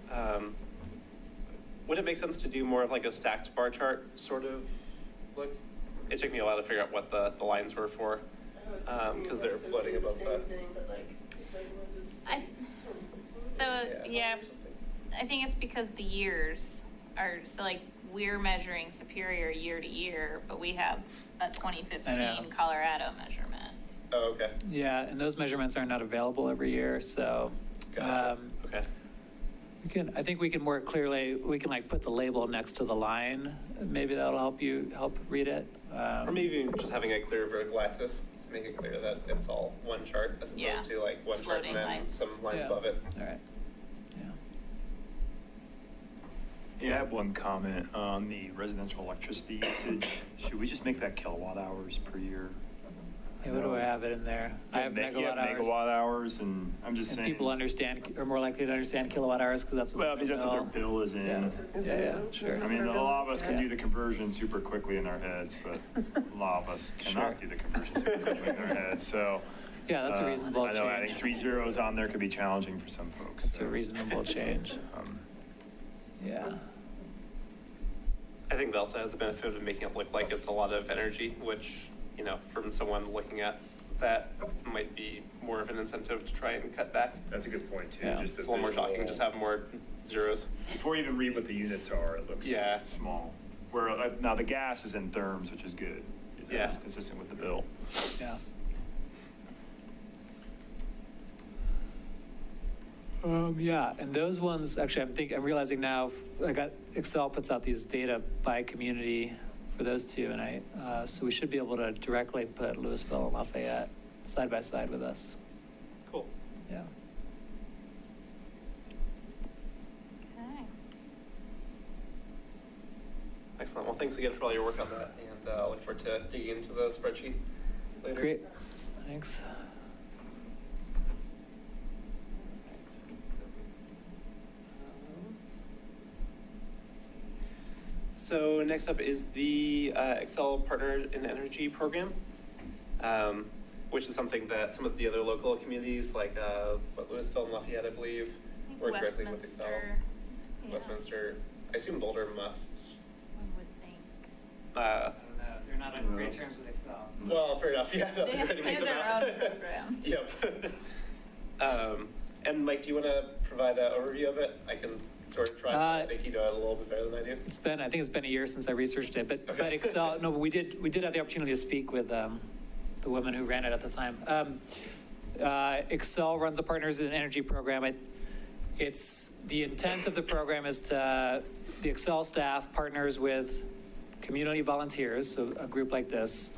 Would it make sense to do more of like a stacked bar chart sort of look? It took me a while to figure out what the lines were for, because they're floating above the. I think it's because the years are, so like we're measuring Superior year to year, but we have a 2015 Colorado measurement. Oh, okay. Yeah, and those measurements are not available every year, so. Gotcha. Okay. I think we can more clearly, we can like put the label next to the line. Maybe that'll help read it. Or maybe even just having a clear vertical axis to make it clear that it's all one chart as opposed to like one chart and then lines. some lines above it. All right. Yeah, I have one comment on the residential electricity usage. Should we just make that kilowatt hours per year? Yeah, what do I have it in there? I have megawatt hours. Megawatt hours, and I'm just saying. People are more likely to understand kilowatt hours because that's well, because that's what their bill is in. Yeah, sure. I mean, a lot of us can do the conversion super quickly in our heads, but a lot of us cannot do the conversion super quickly in our heads. So. Yeah, that's a reasonable change. I know adding 3 zeros on there could be challenging for some folks. It's a reasonable change. Yeah. I think it also has the benefit of making it look like it's a lot of energy, which, you know, from someone looking at that might be more of an incentive to try and cut back. That's a good point too. Yeah. Just it's a little more shocking, just have more zeros. Before you even read what the units are, it looks small. Where now the gas is in therms, which is good. It's consistent with the bill. Yeah. Yeah, and those ones, actually, I'm realizing now, Excel puts out these data by community for those two, and so we should be able to directly put Louisville and Lafayette side by side with us. Cool. Yeah. Okay. Excellent. Well, thanks again for all your work on that, and I look forward to digging into the spreadsheet later. Great. Thanks. So next up is the Excel Partner in Energy program, which is something that some of the other local communities, like Louisville and Lafayette, I believe, work directly with Excel. Yeah. Westminster. I assume Boulder must. One would think. I don't know. They're not on great terms with Excel. Well, fair enough. Yeah, They have their own programs. Yep. And Mike, do you want to provide an overview of it? I can sort of try. I think you know it a little bit better than I do. I think it's been a year since I researched it, but Excel, no, but we did have the opportunity to speak with the woman who ran it at the time. Excel runs the Partners in Energy program. It's the intent of the program is the Excel staff partners with community volunteers, so a group like this,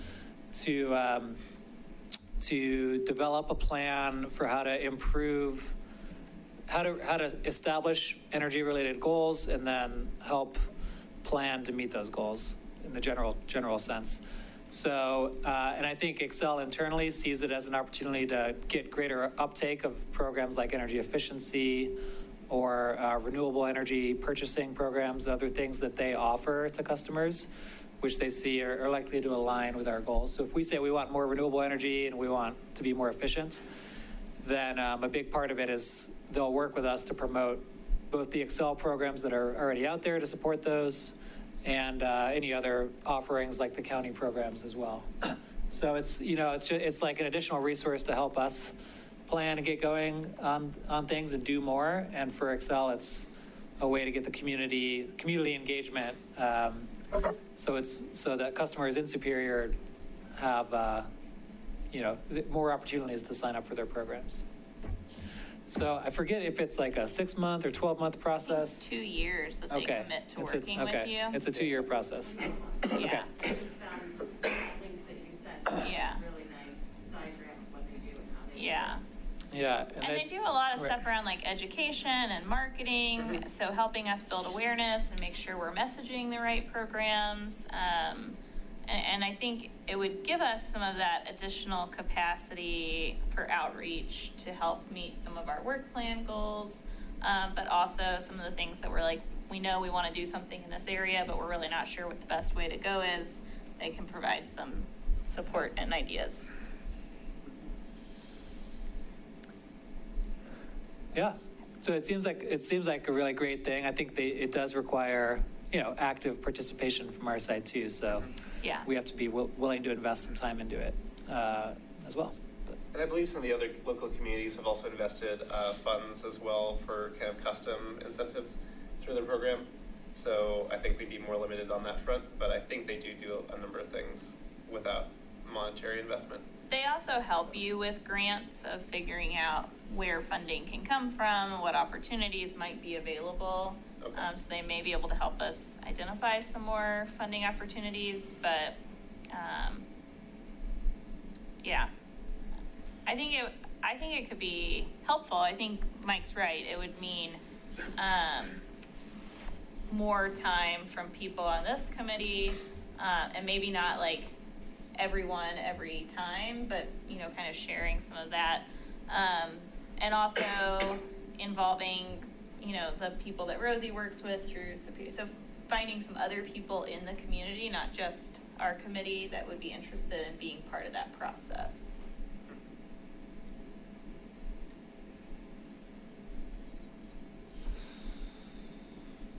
to develop a plan for how to improve, how to establish energy-related goals, and then help plan to meet those goals in the general sense. So, and I think Excel internally sees it as an opportunity to get greater uptake of programs like energy efficiency or renewable energy purchasing programs, other things that they offer to customers, which they see are likely to align with our goals. So if we say we want more renewable energy and we want to be more efficient, then a big part of it is they'll work with us to promote both the Excel programs that are already out there to support those, and any other offerings like the county programs as well. So it's, it's like an additional resource to help us plan and get going on things and do more. And for Excel, it's a way to get the community engagement. So that customers in Superior have, more opportunities to sign up for their programs. So I forget if it's like a 6-month or 12-month process. It's 2 years that they commit to working with you. It's a 2-year process. Yeah. I just found that link that you sent. Yeah. Really nice diagram of what they do and how they do it. Yeah. Yeah. And they do a lot of stuff around like education and marketing, so helping us build awareness and make sure we're messaging the right programs. And I think it would give us some of that additional capacity for outreach to help meet some of our work plan goals, but also some of the things that we're like, we know we want to do something in this area, but we're really not sure what the best way to go is. They can provide some support and ideas. Yeah. So it seems like a really great thing. I think it does require, active participation from our side too. So yeah, we have to be willing to invest some time into it as well. And I believe some of the other local communities have also invested funds as well for kind of custom incentives through their program. So I think we'd be more limited on that front, but I think they do a number of things without monetary investment. They also help you with grants of figuring out where funding can come from, what opportunities might be available. Okay. So they may be able to help us identify some more funding opportunities, but yeah, I think it could be helpful. I think Mike's right. It would mean more time from people on this committee, and maybe not like everyone every time, but kind of sharing some of that, and also involving the people that Rosie works with through Superior. So finding some other people in the community, not just our committee, that would be interested in being part of that process.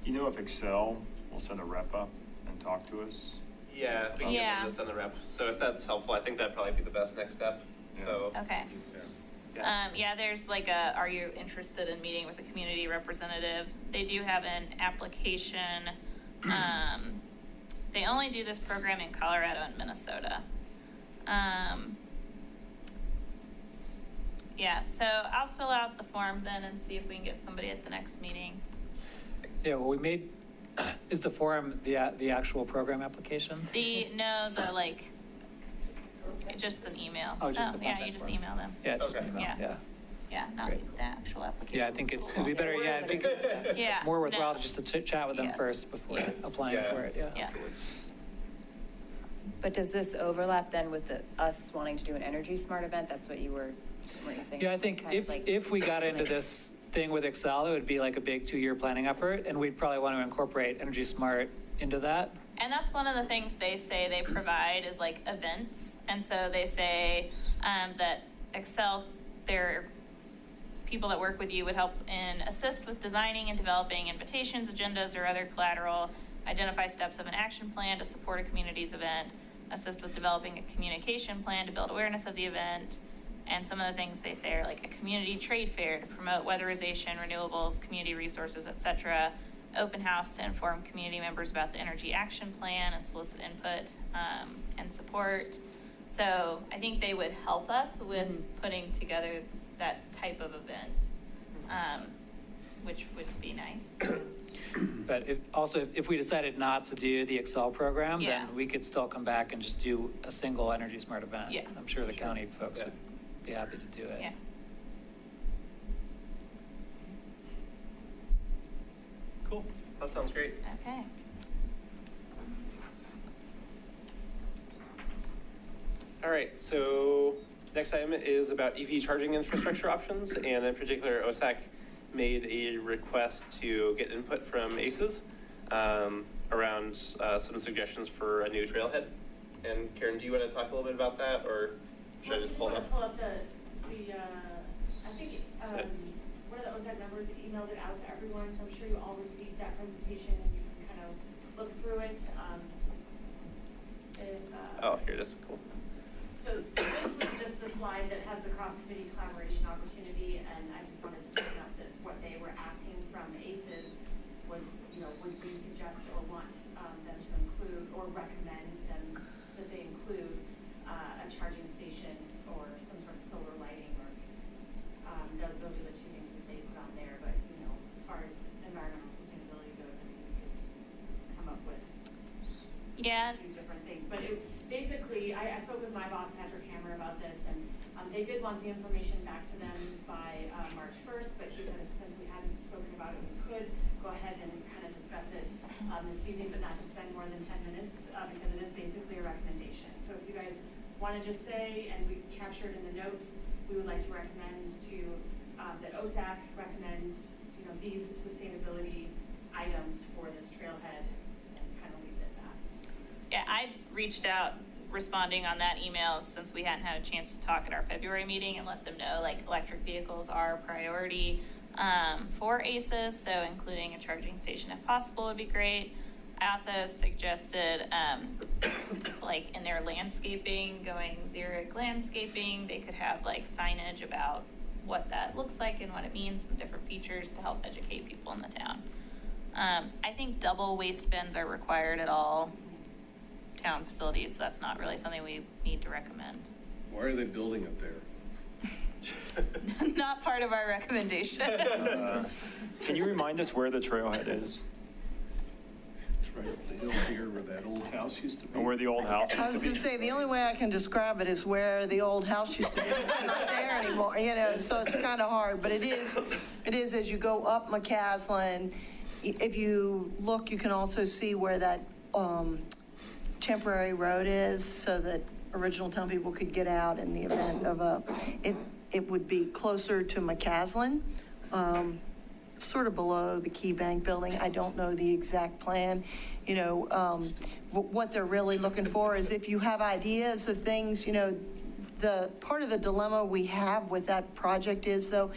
If Excel will send a rep up and talk to us? Yeah, we can get them to send the rep. So if that's helpful, I think that'd probably be the best next step. Yeah. So okay. There's like are you interested in meeting with a community representative? They do have an application. They only do this program in Colorado and Minnesota. So I'll fill out the form then and see if we can get somebody at the next meeting. Yeah, well, is the form the actual program application? Just an email. Oh, just the you just email them. Yeah, just an email. Yeah, not the actual application. Yeah, I think it'd be better. Yeah, I think it's more worthwhile just to chat with them first before applying for it. Yeah. Yes. But does this overlap then with us wanting to do an Energy Smart event? That's what you were saying? Yeah, I think if we got into this thing with Excel, it would be like a big 2-year planning effort, and we'd probably want to incorporate Energy Smart into that. And that's one of the things they say they provide is like events. And so they say that Excel, their people that work with you would help and assist with designing and developing invitations, agendas, or other collateral, identify steps of an action plan to support a community's event, assist with developing a communication plan to build awareness of the event, And some of the things they say are like a community trade fair to promote weatherization, renewables, community resources, et cetera. Open house to inform community members about the energy action plan and solicit input and support. So I think they would help us with putting together that type of event, which would be nice. But if we decided not to do the Excel program, Yeah. then we could still come back and just do a single Energy Smart event. Yeah. I'm sure the county folks would be happy to do it. Yeah. Cool. That sounds great. Okay. All right, so next item is about EV charging infrastructure options, and in particular, OSAC made a request to get input from ACES around some suggestions for a new trailhead. And Karen, do you want to talk a little bit about that, or should I just pull it up? Pull up I think one of the OSAC members emailed it out to everyone, so I'm sure you all received that presentation and you can kind of look through it. Oh, here it is. Cool. So this was just the slide that has the cross-committee collaboration opportunity, and I just wanted to point out that what they were asking from ACES was, would we suggest or want them to include or recommend them that they include a charging station or some sort of solar lighting, or those are the two things that they put on there. But as far as environmental sustainability goes, I mean, we could come up with a few different things. But basically, I spoke with my boss, Patrick Hammer, about this, and they did want the information back to them by March 1st, but he said since we hadn't spoken about it, we could go ahead and kind of discuss it this evening, but not to spend more than 10 minutes, because it is basically a recommendation. So if you guys want to just say, and we captured in the notes, we would like to recommend that OSAC recommends, these sustainability items for this trailhead, and kind of leave it at that. Yeah, I reached out responding on that email since we hadn't had a chance to talk at our February meeting, and let them know like electric vehicles are a priority for ACES, so including a charging station if possible would be great. I also suggested like in their landscaping, going Xeric landscaping, they could have like signage about what that looks like and what it means and different features to help educate people in the town. I think double waste bins are required at all town facilities, so that's not really something we need to recommend. Why are they building it there? Not part of our recommendation. Can you remind us where the trailhead is? It's right up the hill here where that old house used to be. Or where the old house I was used to going be? to say, the only way I can describe it is where the old house used to be. It's not there anymore, so it's kind of hard. But it is as you go up McCaslin, if you look, you can also see where that temporary road is, so that original town people could get out in the event of it would be closer to McCaslin, sort of below the Key Bank building. I don't know the exact plan. What they're really looking for is if you have ideas of things, the part of the dilemma we have with that project is, though,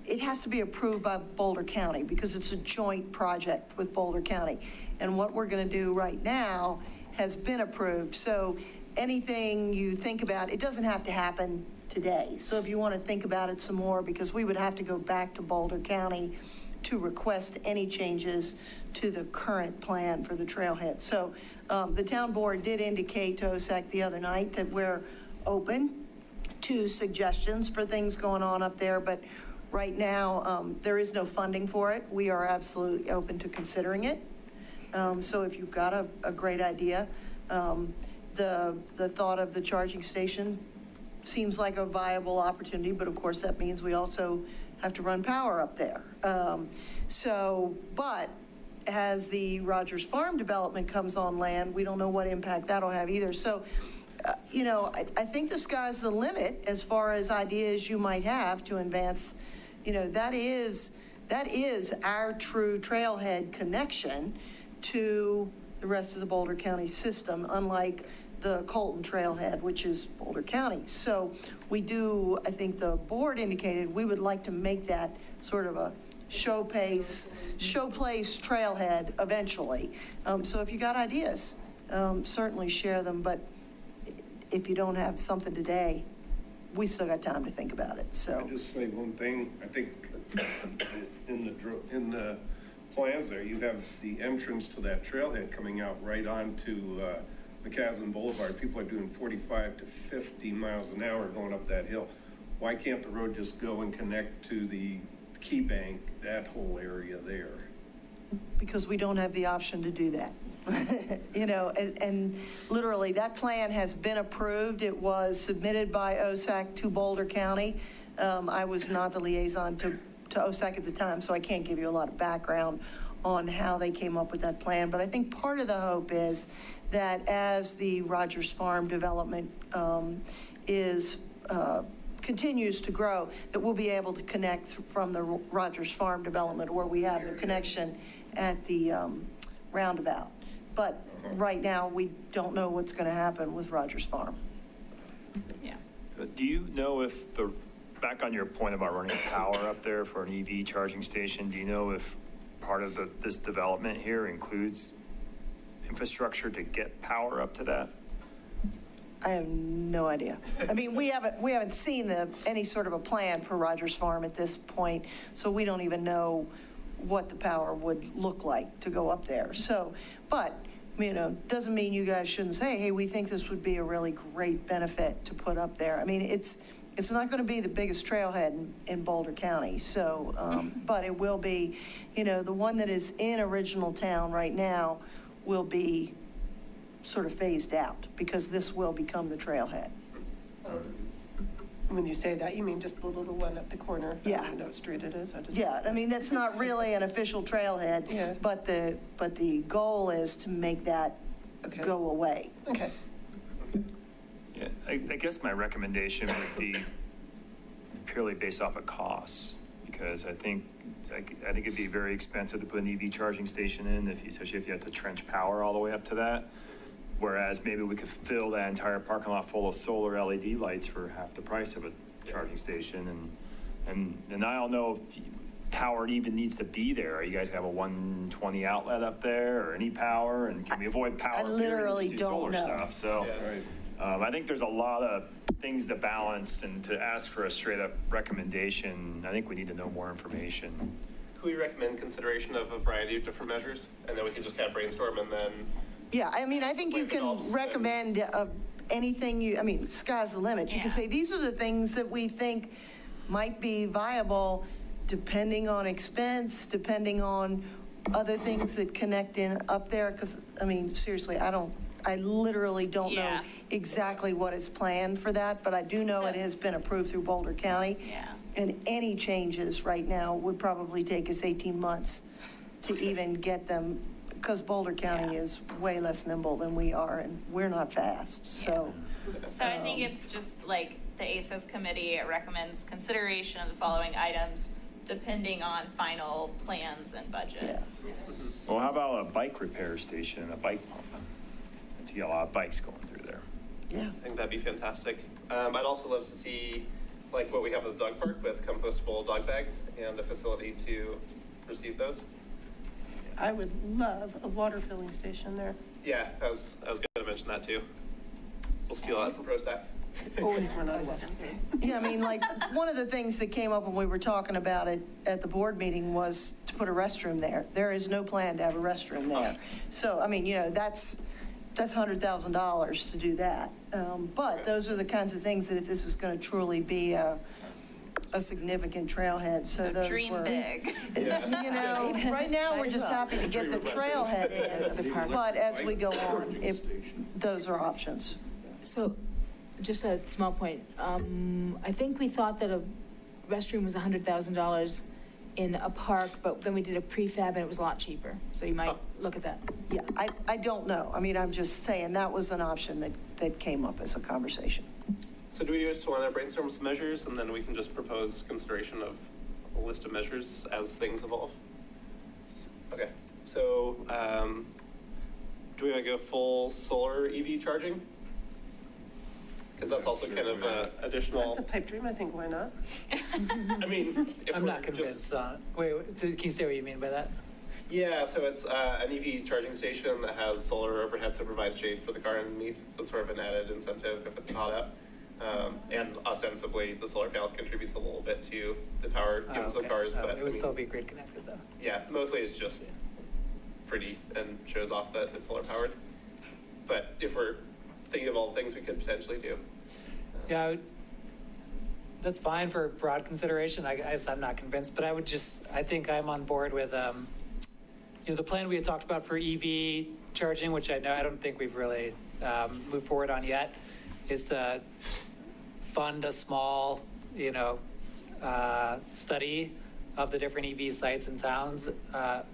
it has to be approved by Boulder County because it's a joint project with Boulder County. And what we're going to do right now has been approved. So anything you think about, it doesn't have to happen today. So if you want to think about it some more, because we would have to go back to Boulder County to request any changes to the current plan for the trailhead. So the town board did indicate to OSAC the other night that we're open to suggestions for things going on up there, but right now there is no funding for it. We are absolutely open to considering it. So if you've got a great idea, the thought of the charging station seems like a viable opportunity, but of course that means we also have to run power up there. But as the Rogers Farm development comes on land, we don't know what impact that'll have either. So, I think the sky's the limit as far as ideas you might have to advance. That is our true trailhead connection to the rest of the Boulder County system, unlike the Colton trailhead, which is Boulder County. So we do, I think the board indicated we would like to make that sort of a showplace trailhead eventually. So if you got ideas, certainly share them, but if you don't have something today, we still got time to think about it, so. I'll just say one thing, I think in the plans there, you have the entrance to that trailhead coming out right onto McCaslin Boulevard. People are doing 45 to 50 miles an hour going up that hill. Why can't the road just go and connect to the Key Bank, that whole area there? Because we don't have the option to do that. You know, and literally, that plan has been approved. It was submitted by OSAC to Boulder County. I was not the liaison to OSAC at the time, so I can't give you a lot of background on how they came up with that plan. But I think part of the hope is that as the Rogers Farm development continues to grow, that we'll be able to connect from the Rogers Farm development where we have the connection at the roundabout. But right now, we don't know what's going to happen with Rogers Farm. Yeah. Do you know if back on your point about running power up there for an EV charging station, do you know if part of this development here includes infrastructure to get power up to that? I have no idea. I mean, we haven't seen any sort of a plan for Rogers Farm at this point, so we don't even know what the power would look like to go up there. So, but, you know, doesn't mean you guys shouldn't say, hey, we think this would be a really great benefit to put up there. I mean, it's not going to be the biggest trailhead in Boulder County, so, but it will be, you know, the one that is in Original Town right now will be sort of phased out because this will become the trailhead. When you say that, you mean just the little one at the corner? Yeah. I don't know what street it is. Yeah, I mean, that's not really an official trailhead, Yeah. but the goal is to make that go away. Okay. Yeah, I guess my recommendation would be purely based off of costs, because I think it'd be very expensive to put an EV charging station in, especially if you have to trench power all the way up to that. Whereas maybe we could fill that entire parking lot full of solar LED lights for half the price of a charging station. And I don't know if power even needs to be there. You guys have a 120 outlet up there or any power? And can we avoid power? I literally and just do don't solar know. stuff? So I think there's a lot of things to balance, and to ask for a straight up recommendation, I think we need to know more information. Could we recommend consideration of a variety of different measures? And then we can just kind of brainstorm and then. Yeah, I mean, I think you can recommend anything I mean, sky's the limit. You can say, these are the things that we think might be viable depending on expense, depending on other things that connect in up there. Because, I mean, seriously, I literally don't know exactly what is planned for that, but I do know it has been approved through Boulder County. Yeah. And any changes right now would probably take us 18 months to even get them, because Boulder County is way less nimble than we are, and we're not fast, so. So I think it's just like the ACES committee recommends consideration of the following items depending on final plans and budget. Yeah. Well, how about a bike repair station and a bike pump? To get a lot of bikes going through there. Yeah. I think that'd be fantastic. I'd also love to see like what we have at the dog park with compostable dog bags and a facility to receive those. I would love a water filling station there. Yeah, I was going to mention that too. We'll steal that from Pro Staff. Always run out of water. Yeah, I mean, like, one of the things that came up when we were talking about it at the board meeting was to put a restroom there. There is no plan to have a restroom there. So, I mean, you know, that's $100,000 to do that. But those are the kinds of things that if this is going to truly be a significant trailhead, so those Dream were. big. You know, right now, we're just happy to get the trailhead in, but as we go on, those are options. So, just a small point. I think we thought that a restroom was $100,000 in a park, but then we did a prefab and it was a lot cheaper. So you might look at that. Yeah, I don't know. I mean, I'm just saying that was an option that came up as a conversation. So do we just want to brainstorm some measures and then we can just propose consideration of a list of measures as things evolve? Okay, so do we want to go full solar EV charging? Because that's also kind of additional. That's a pipe dream, I think, why not? I mean, if I'm we're not convinced on it. Wait, can you say what you mean by that? Yeah, so it's an EV charging station that has solar overhead, so it provides shade for the car underneath. So it's sort of an added incentive if it's hot out. And ostensibly, the solar panel contributes a little bit to the power given to the Okay. cars, Oh, but it would still be grid connected though. yeah, mostly it's just pretty and shows off that it's solar powered. But if we're thinking of all the things we could potentially do. Yeah, that's fine for broad consideration. I guess I'm not convinced, but I think I'm on board with, the plan we had talked about for EV charging, which I don't think we've really moved forward on yet, is to fund a small, study of the different EV sites in towns,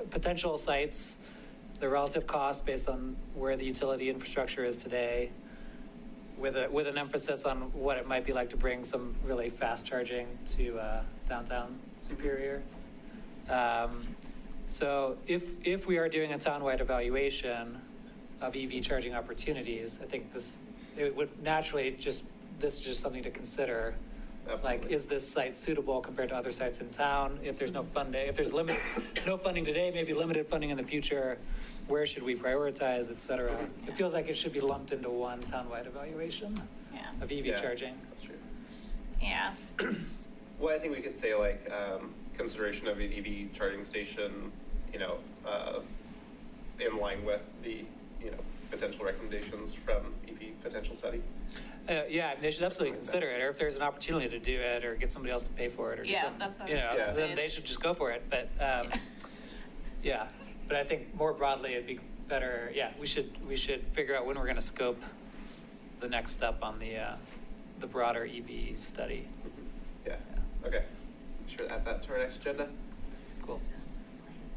potential sites, the relative cost based on where the utility infrastructure is today, with an emphasis on what it might be like to bring some really fast charging to downtown Superior. So if we are doing a townwide evaluation of EV charging opportunities, I think it would naturally this is just something to consider. Absolutely. Like, is this site suitable compared to other sites in town? If there's no funding, if there's no funding today, maybe limited funding in the future, where should we prioritize, et cetera? It feels like it should be lumped into one townwide evaluation Yeah. of EV Yeah. charging. That's true. Yeah. Well, I think we could say like, consideration of an EV charging station, in line with the, potential recommendations from EV potential study. Yeah, they should absolutely consider it, or if there's an opportunity to do it, or get somebody else to pay for it, or do Yeah, something. that's what I was gonna say. Then they should just go for it, but, yeah. But I think more broadly, it'd be better, we should figure out when we're gonna scope the next step on the broader EV study. Yeah, okay. Sure, add that to our next agenda. Cool.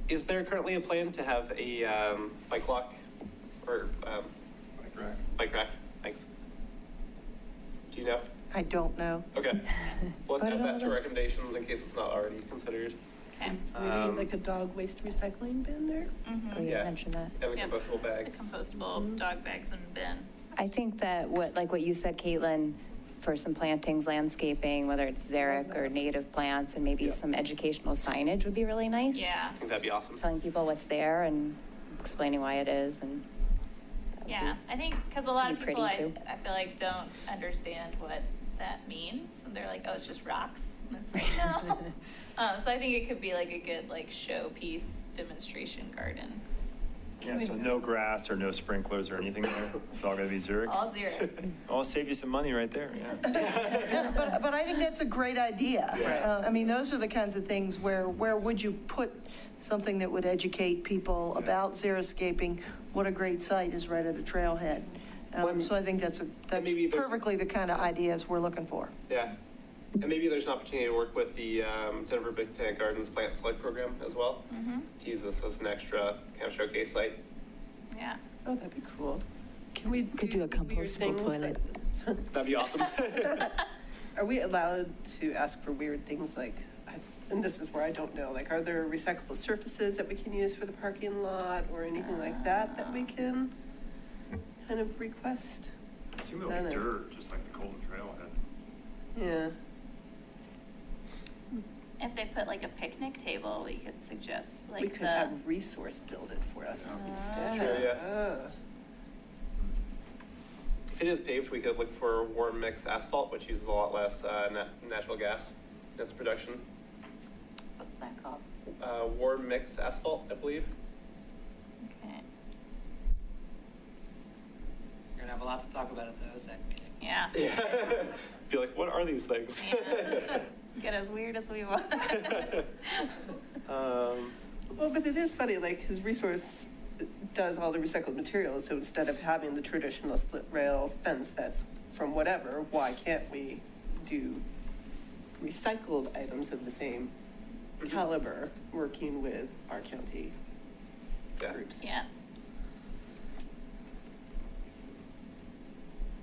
Is there currently a plan to have a bike lock or bike rack? Thanks. Do you know? I don't know. Okay. Well, let's Put it add on that the to list. recommendations in case it's not already considered. Okay. We need like a dog waste recycling bin there. Oh, you Yeah. mentioned that. And the Yep. compostable The bags. compostable dog bags and bin. I think that what you said, Caitlin, for some plantings, landscaping, whether it's xeric or native plants, and maybe Yeah. some educational signage would be really nice. Yeah. I think that'd be awesome. Telling people what's there and explaining why it is, and that would Yeah, be- I think, because a lot of Be people, I pretty, too. feel like don't understand what that means. And they're like, oh, it's just rocks. And it's like, no. So I think it could be like a good showpiece demonstration garden. Yeah, so no grass or no sprinklers or anything there? It's all gonna be xeric? All zero. I'll save you some money right there, yeah. But I think that's a great idea. Yeah. I mean, those are the kinds of things where would you put something that would educate people about xeriscaping? What a great site is right at a trailhead. So I think that's maybe there's- perfectly the kind of ideas we're looking for. Yeah. And maybe there's an opportunity to work with the Denver Botanic Gardens Plant Select Program as well, to use this as an extra kind of showcase site. Yeah. Oh, that'd be cool. Can we Could do a weird compostable things? toilet. That'd be awesome. Are we allowed to ask for weird things like, and this is where I don't know, like, are there recyclable surfaces that we can use for the parking lot or anything like that we can kind of request? I assume it'll be dirt, just like the Colton Trailhead. Yeah. If they put like a picnic table, we could suggest like We could have Resource build it for us instead. Sure, yeah. Ah. If it is paved, we could look for warm mix asphalt, which uses a lot less natural gas in its production. what's that called? Warm mix asphalt, I believe. Okay. We're gonna have a lot to talk about at the OSAC meeting. Yeah. Be like, what are these things? Yeah. Get as weird as we want. Well, but it is funny, like, his Resource does all the recycled materials, so instead of having the traditional split rail fence that's from whatever, why can't we do recycled items of the same caliber, working with our county Yeah. groups? Yes.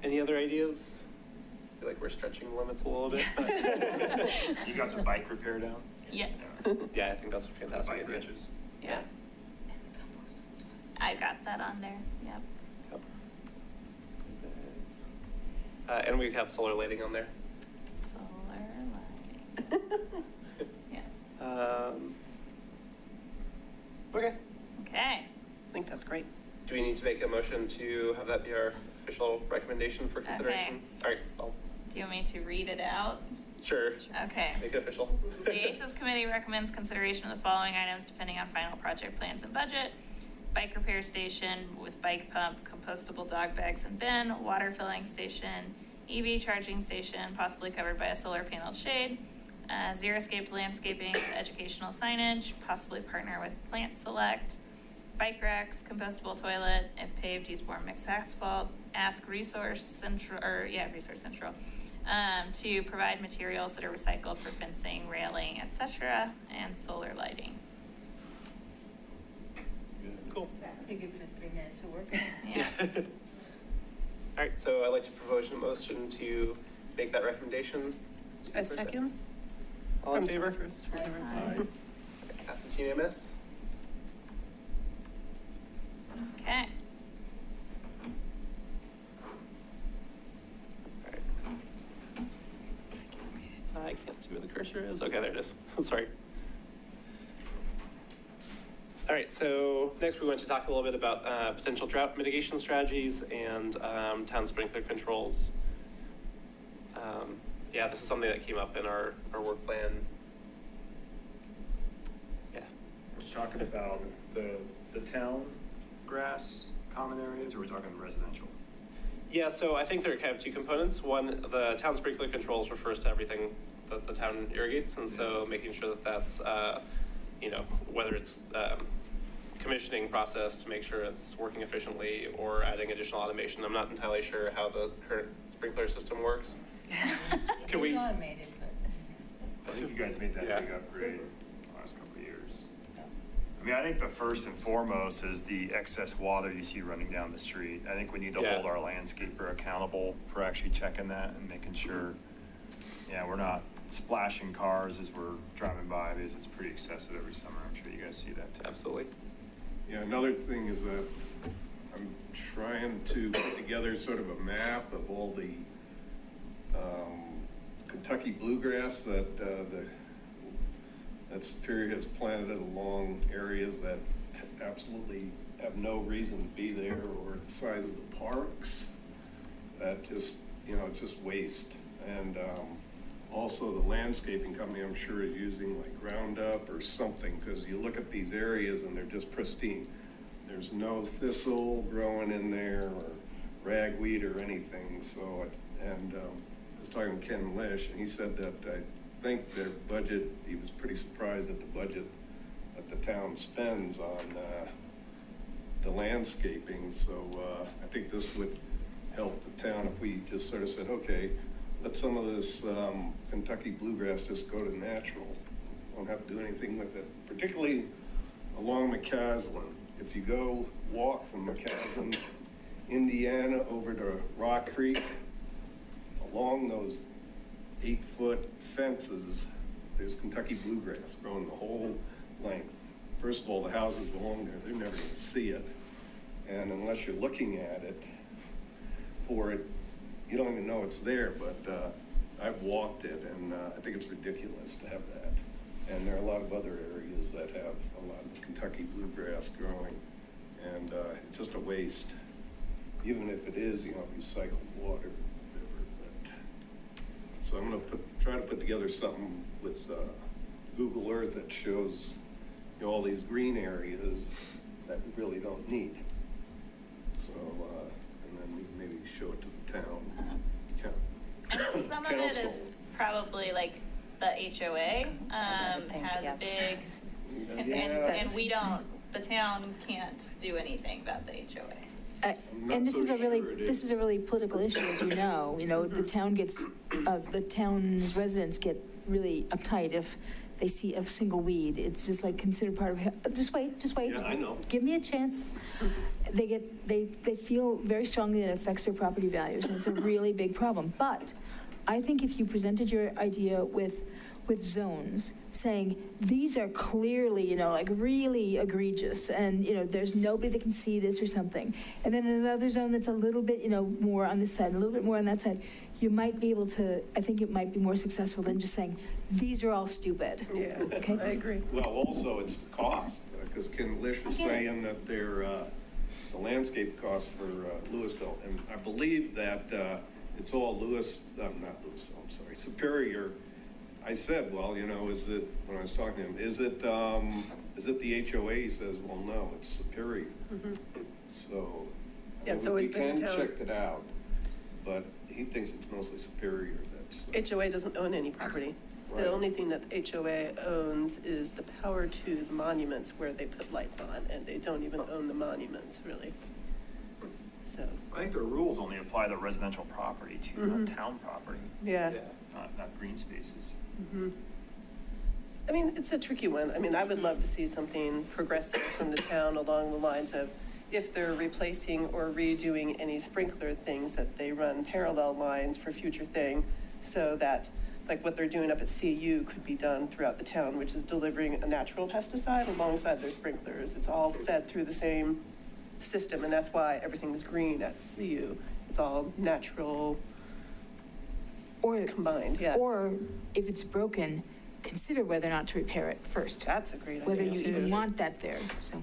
Any other ideas? I feel like we're stretching the limits a little bit. but- You got the bike repair down? Yes. Yeah, I think that's a fantastic Bike idea. benches. Yeah. I got that on there. Yep. Yep. And we have solar lighting on there. Solar lighting. Yes. Okay. Okay. I think that's great. Do we need to make a motion to have that be our official recommendation for consideration? All right, I'll Do you want me to read it out? Sure. Okay. Make it official. So the ACES committee recommends consideration of the following items depending on final project plans and budget. Bike repair station with bike pump, compostable dog bags and bin, water filling station, EV charging station, possibly covered by a solar paneled shade, xeriscaped landscaping with educational signage, possibly partner with Plant Select, bike racks, compostable toilet, if paved, use more mixed asphalt, ask Resource Central, to provide materials that are recycled for fencing, railing, etc., and solar lighting. Cool. Pretty good for 3 minutes of work. Yeah. All right, so I'd like to propose a motion to make that recommendation. A second? All in I'm sorry, favor? first. Passes unanimous. Okay. I can't see where the cursor is. Okay, there it is. Sorry. All right, so next we want to talk a little bit about potential drought mitigation strategies and town sprinkler controls. Yeah, this is something that came up in our work plan. Yeah. We're talking about the town grass common areas, or we're talking residential? Yeah, so I think there are kind of two components. One, the town sprinkler controls refers to everything that the town irrigates, and so making sure that that's, you know, whether it's commissioning process to make sure it's working efficiently or adding additional automation. I'm not entirely sure how the current sprinkler system works. Can we? It's automated, but. I think you guys made that Yeah. big upgrade the last couple of years. I mean, I think the first and foremost is the excess water you see running down the street. I think we need to Yeah. hold our landscaper accountable for actually checking that and making sure, yeah, we're not splashing cars as we're driving by, because it's pretty excessive every summer. I'm sure you guys see that too. Absolutely. Yeah, another thing is that I'm trying to put together sort of a map of all the Kentucky bluegrass that that Superior has planted along areas that absolutely have no reason to be there, or the size of the parks. That just, you know, it's just waste. And also the landscaping company, I'm sure, is using like Roundup or something, because you look at these areas and they're just pristine. There's no thistle growing in there or ragweed or anything. So, and I was talking to Ken Lish, and he said that I think their budget, he was pretty surprised at the budget that the town spends on the landscaping. So I think this would help the town if we just sort of said, okay, let some of this Kentucky bluegrass just go to natural. Don't have to do anything with it, particularly along McCaslin. If you go walk from McCaslin, Indiana, over to Rock Creek, along those 8-foot fences, there's Kentucky bluegrass growing the whole length. First of all, the houses along there, they're never going to see it. And unless you're looking at it for it, you don't even know it's there. But I've walked it, and I think it's ridiculous to have that. And there are a lot of other areas that have a lot of Kentucky bluegrass growing, and it's just a waste. Even if it is, you know, recycled water, whatever. But, so I'm going to try to put together something with Google Earth that shows, you know, all these green areas that we really don't need. So, and then maybe show it to the town. Some of it is probably like the HOA has yes. a big, and we don't, the town can't do anything about the HOA. And this is a really political issue, as you know. You know, the town's residents get really uptight if they see a single weed. It's just like considered part of, just wait. Yeah, I know. Give me a chance. They feel very strongly that it affects their property values, and it's a really big problem. But I think if you presented your idea with zones, saying these are clearly, you know, like really egregious, and, you know, there's nobody that can see this or something, and then another zone that's a little bit, you know, more on this side, a little bit more on that side, you might be able to, I think it might be more successful than just saying, these are all stupid. Yeah, Okay? I agree. Well, also it's the cost, because Ken Lish was saying that their the landscape costs for Louisville, and I believe that it's all not Louisville, I'm sorry, Superior. I said, well, you know, is it, when I was talking to him, is it the HOA? He says, well, no, it's Superior. So. Yeah, it's always been We town. can check it out, but he thinks it's mostly Superior that's. HOA doesn't own any property. Right. The only thing that HOA owns is the power to the monuments where they put lights on, and they don't even own the monuments, really. So, I think the rules only apply to residential property too, not town property, yeah. not green spaces. I mean, it's a tricky one. I mean, I would love to see something progressive from the town along the lines of if they're replacing or redoing any sprinkler things, that they run parallel lines for future thing, so that, like what they're doing up at CU could be done throughout the town, which is delivering a natural pesticide alongside their sprinklers. It's all fed through the same system, and that's why everything's green at CU. It's all natural Or, combined, yeah. or if it's broken, consider whether or not to repair it first. That's a great Whether idea, you even too. want that there, so.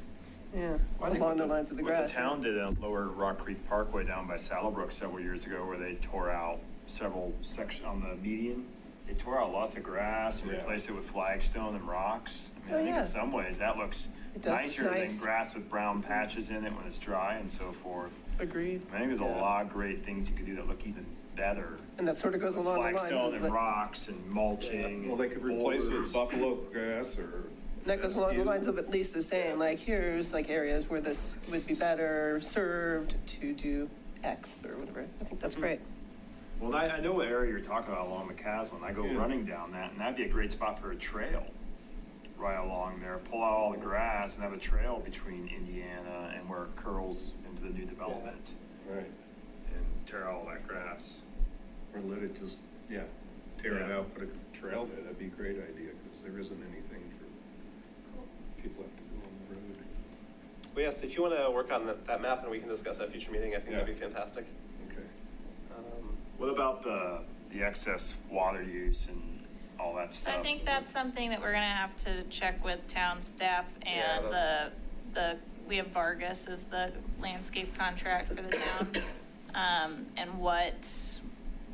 Yeah, Well, I think along the what lines of the what grass. the town did on Lower Rock Creek Parkway down by Saddlebrook several years ago, where they tore out several sections on the median. They tore out lots of grass and Yeah. replaced it with flagstone and rocks. I mean, Oh, I think yeah. in some ways that looks It does look nicer than nice. grass with brown patches in it when it's dry and so forth. Agreed. I think there's a Yeah. lot of great things you could do that look even better. And that sort of goes With along the lines flagstone of and what, rocks and mulching. Well, they could replace it boulders. with buffalo grass or. that goes along the fescue. lines of at least the same, like here's like areas where this would be better served to do X or whatever. I think that's great. Well, I know what area you're talking about along McCaslin. I go Yeah. running down that, and that'd be a great spot for a trail right along there. Pull out all the grass and have a trail between Indiana and where it curls into the new development Right, and tear out all that grass. or let it just, tear it Yeah. out, put a trail there, that'd be a great idea, because there isn't anything for people have to go on the road. Well, yes, if you want to work on that map and we can discuss at a future meeting, I think that'd be fantastic. Okay. What about the excess water use and all that So stuff? I think that's something that we're gonna have to check with town staff and Yeah, we have Vargas as the landscape contract for the town. And what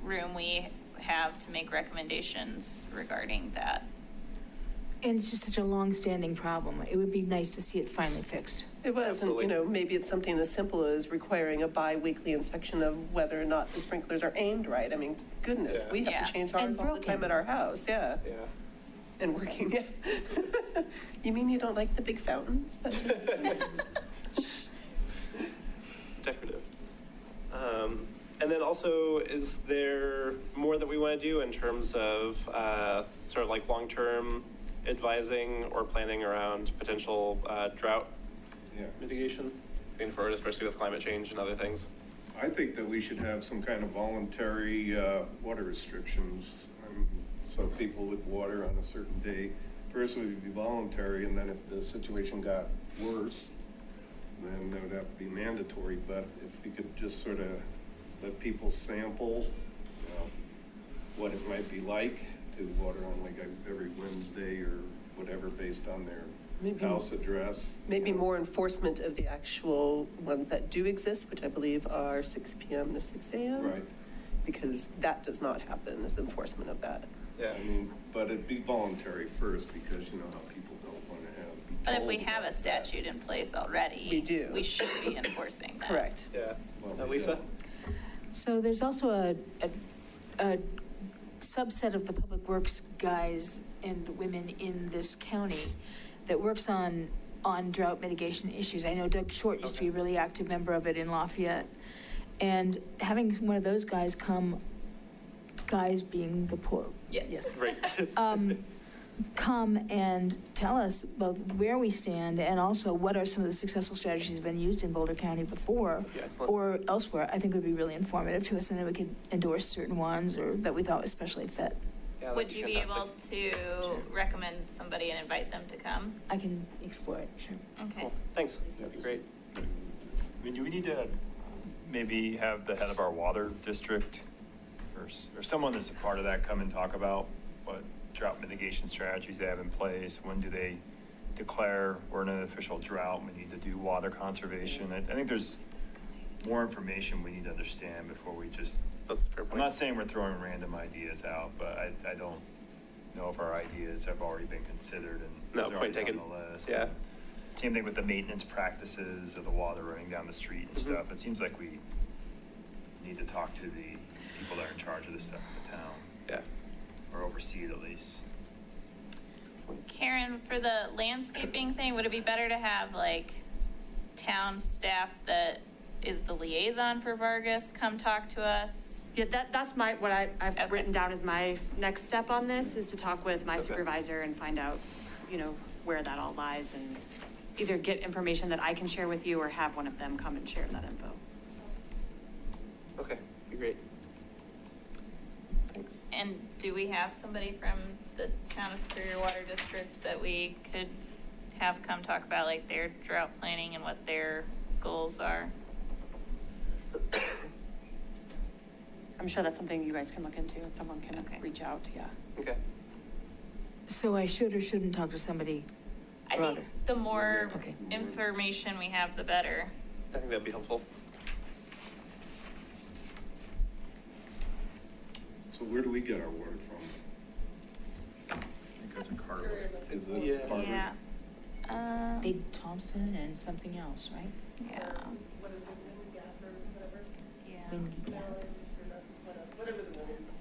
room we have to make recommendations regarding that. And it's just such a long-standing problem. It would be nice to see it finally fixed. It was, and Absolutely. you know, maybe it's something as simple as requiring a bi-weekly inspection of whether or not the sprinklers are aimed right. I mean, goodness, Yeah. we have Yeah. to change And ours all the time broken. at our house, yeah. Yeah. And working, yeah. You mean you don't like the big fountains? That just- Decorative. And then also, is there more that we want to do in terms of sort of like long-term advising or planning around potential drought Yeah. mitigation? Looking forward, especially with climate change and other things. I think that we should have some kind of voluntary water restrictions, so people with water on a certain day. First it would be voluntary, and then if the situation got worse, then that would have to be mandatory. But if we could just sort of let people sample what it might be like to water on like every Wednesday or whatever based on their Maybe- house address. Maybe more enforcement of the actual ones that do exist, which I believe are 6 PM to 6 AM. Right. Because that does not happen, is enforcement of that. Yeah. I mean, but it'd be voluntary first, because you know how people don't want to be But if we told have a about that. statute in place already. We do. We should be enforcing that. Correct. Yeah. Well, we Lisa? don't. So there's also a subset of the public works guys and women in this county that works on drought mitigation issues. I know Doug Short used to be a really active member of it in Lafayette. And having one of those guys come, guys being the poor. Yes. Right. Come and tell us about where we stand and also what are some of the successful strategies that have been used in Boulder County before Yeah, excellent. or elsewhere, I think would be really informative to us, and then we could endorse certain ones or that we thought especially fit. Yeah, that'd Would you be fantastic. able to recommend somebody and invite them to come? I can explore it, sure. Okay. Cool. Thanks. That'd be great. I mean, do we need to maybe have the head of our water district or someone that's a part of that come and talk about what drought mitigation strategies they have in place? When do they declare we're in an official drought? We need to do water conservation. I think there's more information we need to understand before we just that's a fair I'm point. not saying we're throwing random ideas out, but I don't know if our ideas have already been considered and No, is point already taken. on the list. Yeah. Same thing with the maintenance practices of the water running down the street and Mm-hmm. stuff. It seems like we need to talk to the people that are in charge of this stuff in the town, Yeah. or oversee it at least. Karen, for the landscaping thing, would it be better to have like town staff that is the liaison for Vargas come talk to us? Yeah, that's what I've Okay. written down as my next step on this, is to talk with my Okay. supervisor and find out, where that all lies, and either get information that I can share with you or have one of them come and share that info. Okay, be great. Thanks. And do we have somebody from the town of Superior Water District that we could have come talk about like their drought planning and what their goals are? I'm sure that's something you guys can look into and someone can Okay. reach out, yeah. Okay. So I should or shouldn't talk to somebody I broader? think the more Okay. information we have, the better. I think that'd be helpful. So where do we get our water from? I think that's a Carver. Is it Yeah. Carver? Yeah. Big Thompson and something else, right? Yeah. What is it, Windy Gap or whatever? Yeah. Windy Gap. No, I just screwed up, whatever the one is.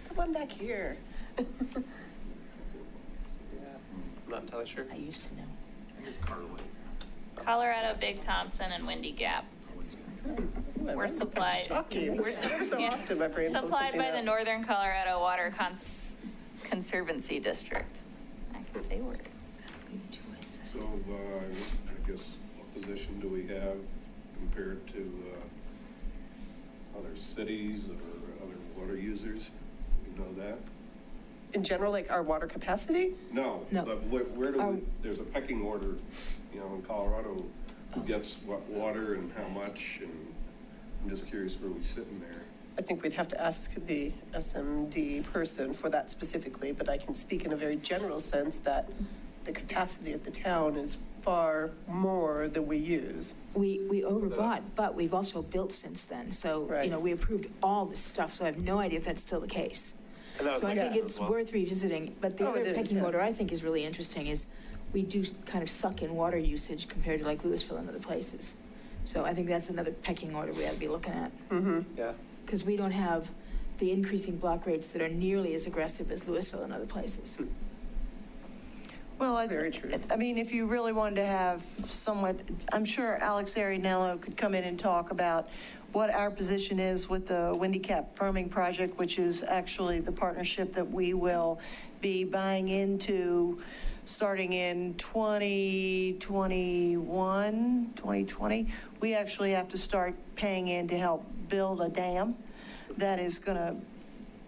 The one back here. Yeah. I'm not entirely sure. I used to know. I think it's Carver. Colorado, Big Thompson, and Windy Gap. We're supplied. Shocking. We're Every so yeah. often my brain pulls Supplied something by the out. Northern Colorado Water Conservancy District. I can say words. So, I guess, what position do we have compared to other cities or other water users? You know that? In general, like our water capacity? No, No. but where do Our- we, there's a pecking order, in Colorado, who gets what water and how much, and I'm just curious where we sit in there. I think we'd have to ask the SMD person for that specifically, but I can speak in a very general sense that the capacity at the town is far more than we use. We overbought, That's- but we've also built since then. So, Right. we approved all this stuff, so I have no idea if that's still the case. And that was So I my think guess it's as well. worth revisiting, but the Oh, other it is, pecking yeah. order I think is really interesting is we do kind of suck in water usage compared to like Louisville and other places. So I think that's another pecking order we ought to be looking at, Yeah. because we don't have the increasing block rates that are nearly as aggressive as Louisville and other places. Well, Very true. I mean, if you really wanted to have somewhat, I'm sure Alex Arianello could come in and talk about what our position is with the Windy Cap Firming Project, which is actually the partnership that we will be buying into starting in 2021, 2020. We actually have to start paying in to help build a dam that is going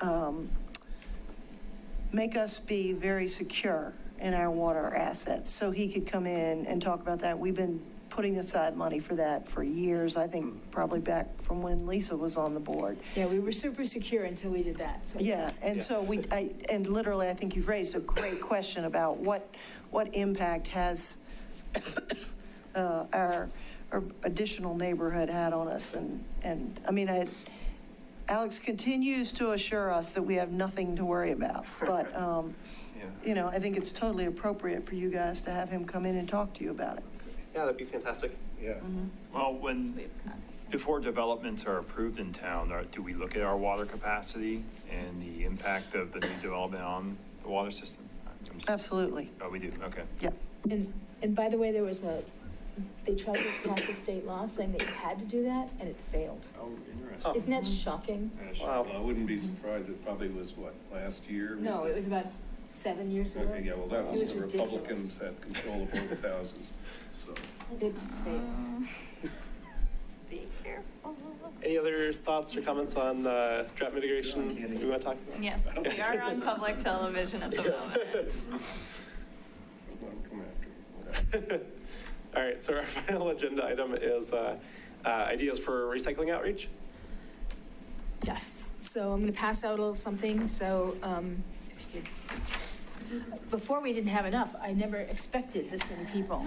to make us be very secure in our water assets. So he could come in and talk about that. We've been putting aside money for that for years, I think probably back from when Lisa was on the board. Yeah, we were super secure until we did that, so. Yeah, and so and literally, I think you've raised a great question about what impact has our additional neighborhood had on us. And I mean, Alex continues to assure us that we have nothing to worry about. But, I think it's totally appropriate for you guys to have him come in and talk to you about it. Yeah, that'd be fantastic. Yeah. Well, before developments are approved in town, do we look at our water capacity and the impact of the new development on the water system? Absolutely. Oh, we do, okay. Yeah. And by the way, they tried to pass a state law saying that you had to do that, and it failed. Oh, interesting. Isn't that shocking? Wow. I wouldn't be surprised, it probably was, last year? No, it was about 7 years ago. Okay, yeah, well, that It was was the ridiculous. Republicans had control of both houses, so. It failed. Be careful. Any other thoughts or comments on drought mitigation we want to talk about? Yes, we are on public television at the moment. Someone come after me. All right, so our final agenda item is ideas for recycling outreach. Yes, so I'm going to pass out a little something, so if you could before we didn't have enough. I never expected this many people,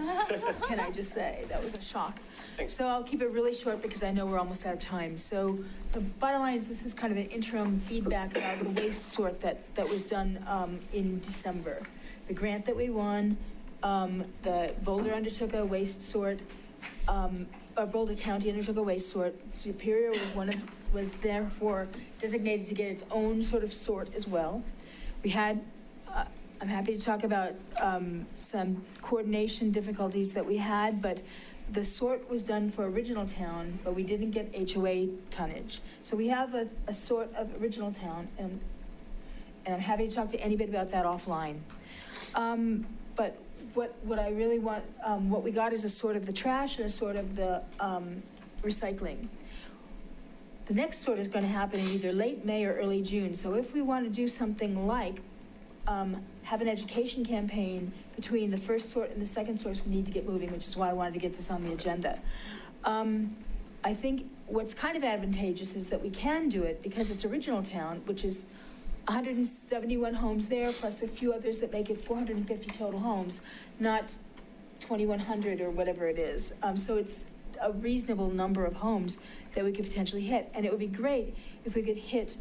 can I just say? That was a shock. Thanks. So I'll keep it really short because I know we're almost out of time. So the bottom line is this is kind of an interim feedback about the waste sort that was done in December. The grant that we won, the Boulder undertook a waste sort, Boulder County undertook a waste sort. Superior was therefore designated to get its own sort of sort as well. We had, I'm happy to talk about some coordination difficulties that we had, but the sort was done for Original Town, but we didn't get HOA tonnage. So we have a sort of Original Town, and I'm happy to talk to anybody about that offline. But what I really want, what we got is a sort of the trash and a sort of the recycling. The next sort is going to happen in either late May or early June. So if we want to do something like have an education campaign between the first sort and the second sort, we need to get moving, which is why I wanted to get this on the agenda. I think what's kind of advantageous is that we can do it because it's Original Town, which is 171 homes there, plus a few others that make it 450 total homes, not 2,100 or whatever it is. So it's a reasonable number of homes that we could potentially hit. And it would be great if we could hit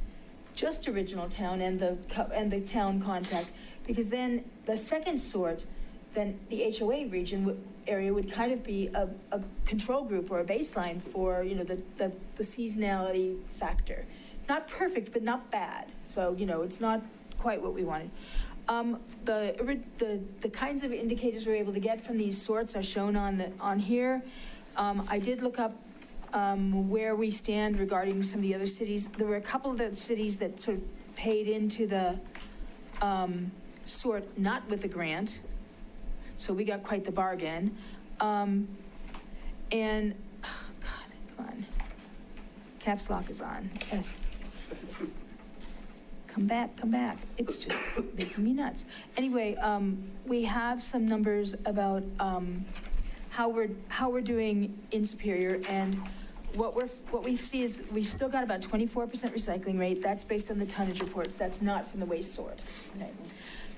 just Original Town and the town contact, because then the second sort, then the HOA region area would kind of be a control group or a baseline for, you know, the seasonality factor. Not perfect, but not bad. So, you know, it's not quite what we wanted. The kinds of indicators we're able to get from these sorts are shown on here. I did look up where we stand regarding some of the other cities. There were a couple of the cities that sort of paid into the sort, not with a grant. So we got quite the bargain. And, oh God, come on. Caps lock is on, yes. Come back. It's just making me nuts. Anyway, we have some numbers about how we're doing in Superior, and what we see is we've still got about 24% recycling rate. That's based on the tonnage reports. That's not from the waste sort. Okay.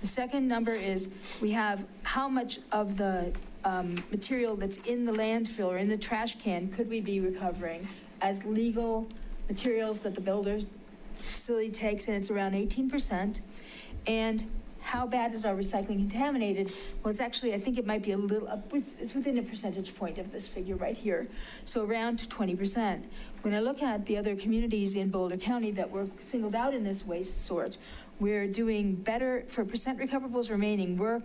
The second number is we have how much of the material that's in the landfill or in the trash can could we be recovering as legal materials that the builder facility takes, and it's around 18%. And how bad is our recycling contaminated? Well, it's actually, I think it might be a little, it's within a percentage point of this figure right here. So around 20%. When I look at the other communities in Boulder County that were singled out in this waste sort, we're doing better for percent recoverables remaining. We're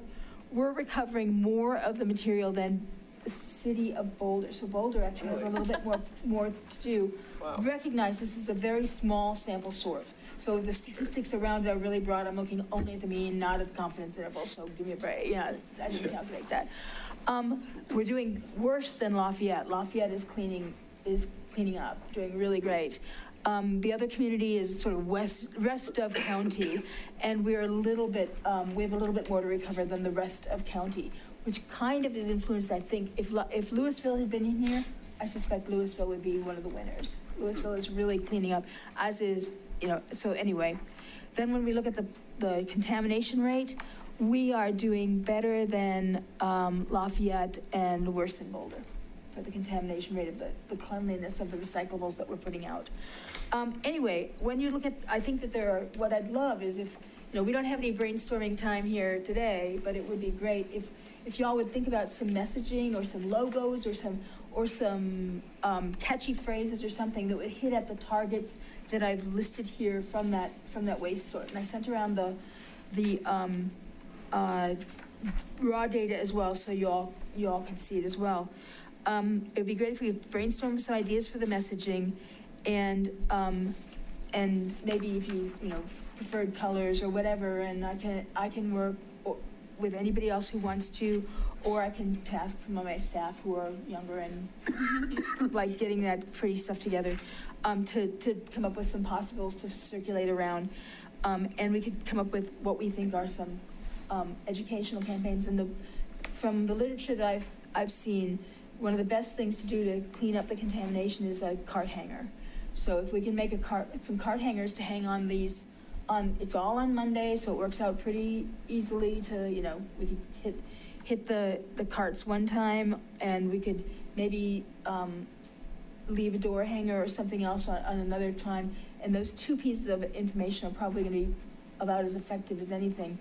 recovering more of the material than the city of Boulder. So Boulder actually has a little bit more to do. Wow. Recognize this is a very small sample sort. So the statistics around it are really broad. I'm looking only at the mean, not at the confidence interval. So give me a break. Yeah, I didn't calculate that. We're doing worse than Lafayette. Lafayette is cleaning up, doing really great. The other community is sort of rest of county, and we're a little bit, we have a little bit more to recover than the rest of county, which kind of is influenced, I think, if Louisville had been in here, I suspect Louisville would be one of the winners. Louisville is really cleaning up, as is, you know, so anyway. Then when we look at the contamination rate, we are doing better than Lafayette and worse than Boulder for the contamination rate of the cleanliness of the recyclables that we're putting out. Anyway, when you look at, I think that what I'd love is if, you know, we don't have any brainstorming time here today, but it would be great if y'all would think about some messaging or some logos or some catchy phrases or something that would hit at the targets that I've listed here from that waste sort. And I sent around the raw data as well, so you all can see it as well. It would be great if we could brainstorm some ideas for the messaging, and maybe if you preferred colors or whatever, and I can work with anybody else who wants to, or I can task some of my staff who are younger and like getting that pretty stuff together, to come up with some possibles to circulate around, and we could come up with what we think are some educational campaigns. And from the literature that I've seen, one of the best things to do to clean up the contamination is a cart hanger. So if we can make some cart hangers to hang on these it's all on Monday, so it works out pretty easily to, we could hit the carts one time, and we could maybe, leave a door hanger or something else on another time. And those two pieces of information are probably gonna be about as effective as anything,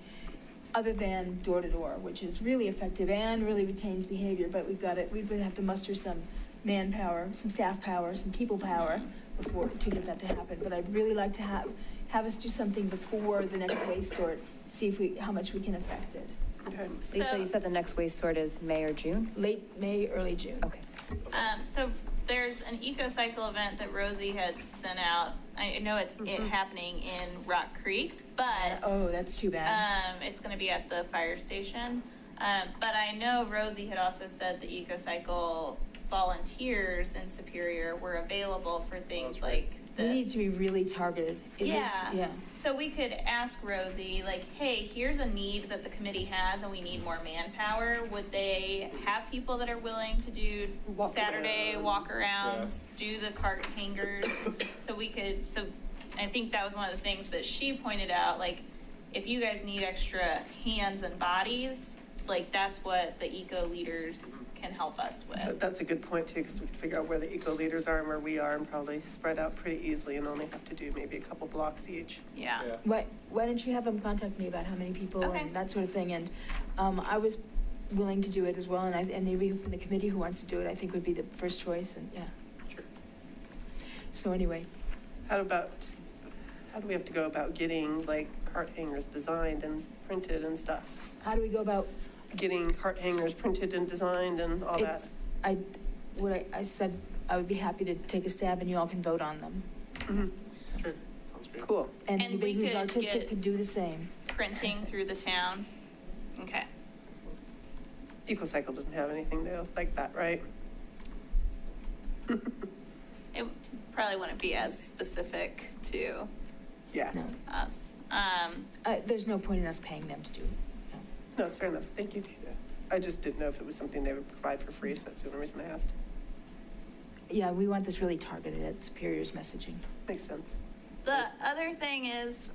other than door to door, which is really effective and really retains behavior, but we would have to muster some manpower, some staff power, some people power to get that to happen. But I'd really like to have us do something before the next waste sort, see how much we can affect it. Okay. Lisa, you said the next waste sort is May or June? Late May, early June. Okay. So there's an EcoCycle event that Rosie had sent out. I know it's happening in Rock Creek, but Oh, that's too bad. it's going to be at the fire station. But I know Rosie had also said the EcoCycle volunteers in Superior were available for things like We this. need to be really targeted. It needs to- Yeah. So we could ask Rosie, like, hey, here's a need that the committee has and we need more manpower. Would they have people that are willing to do Saturday walk-arounds, do the cart hangers? So I think that was one of the things that she pointed out, like, if you guys need extra hands and bodies, like, that's what the eco leaders can help us with. But that's a good point too, because we can figure out where the eco leaders are and where we are, and probably spread out pretty easily and only have to do maybe a couple blocks each. Yeah. Why don't you have them contact me about how many people Okay. and that sort of thing? And I was willing to do it as well, and anybody from the committee who wants to do it, I think would be the first choice, and yeah. Sure. So anyway, How do we have to go about getting like cart hangers designed and printed and stuff? how do we go about Getting cart hangers printed and designed and all that? I said I would be happy to take a stab and you all can vote on them. Sure, sounds great. Cool. And And anybody we who's could artistic get- could do the same. Printing through the town. Okay. EcoCycle doesn't have anything though like that, right? It probably wouldn't be as specific to Yeah. No, us. there's no point in us paying them to do it. No, it's fair enough. Thank you. I just didn't know if it was something they would provide for free, so that's the only reason I asked. Yeah, we want this really targeted at Superior's messaging. Makes sense. The other thing is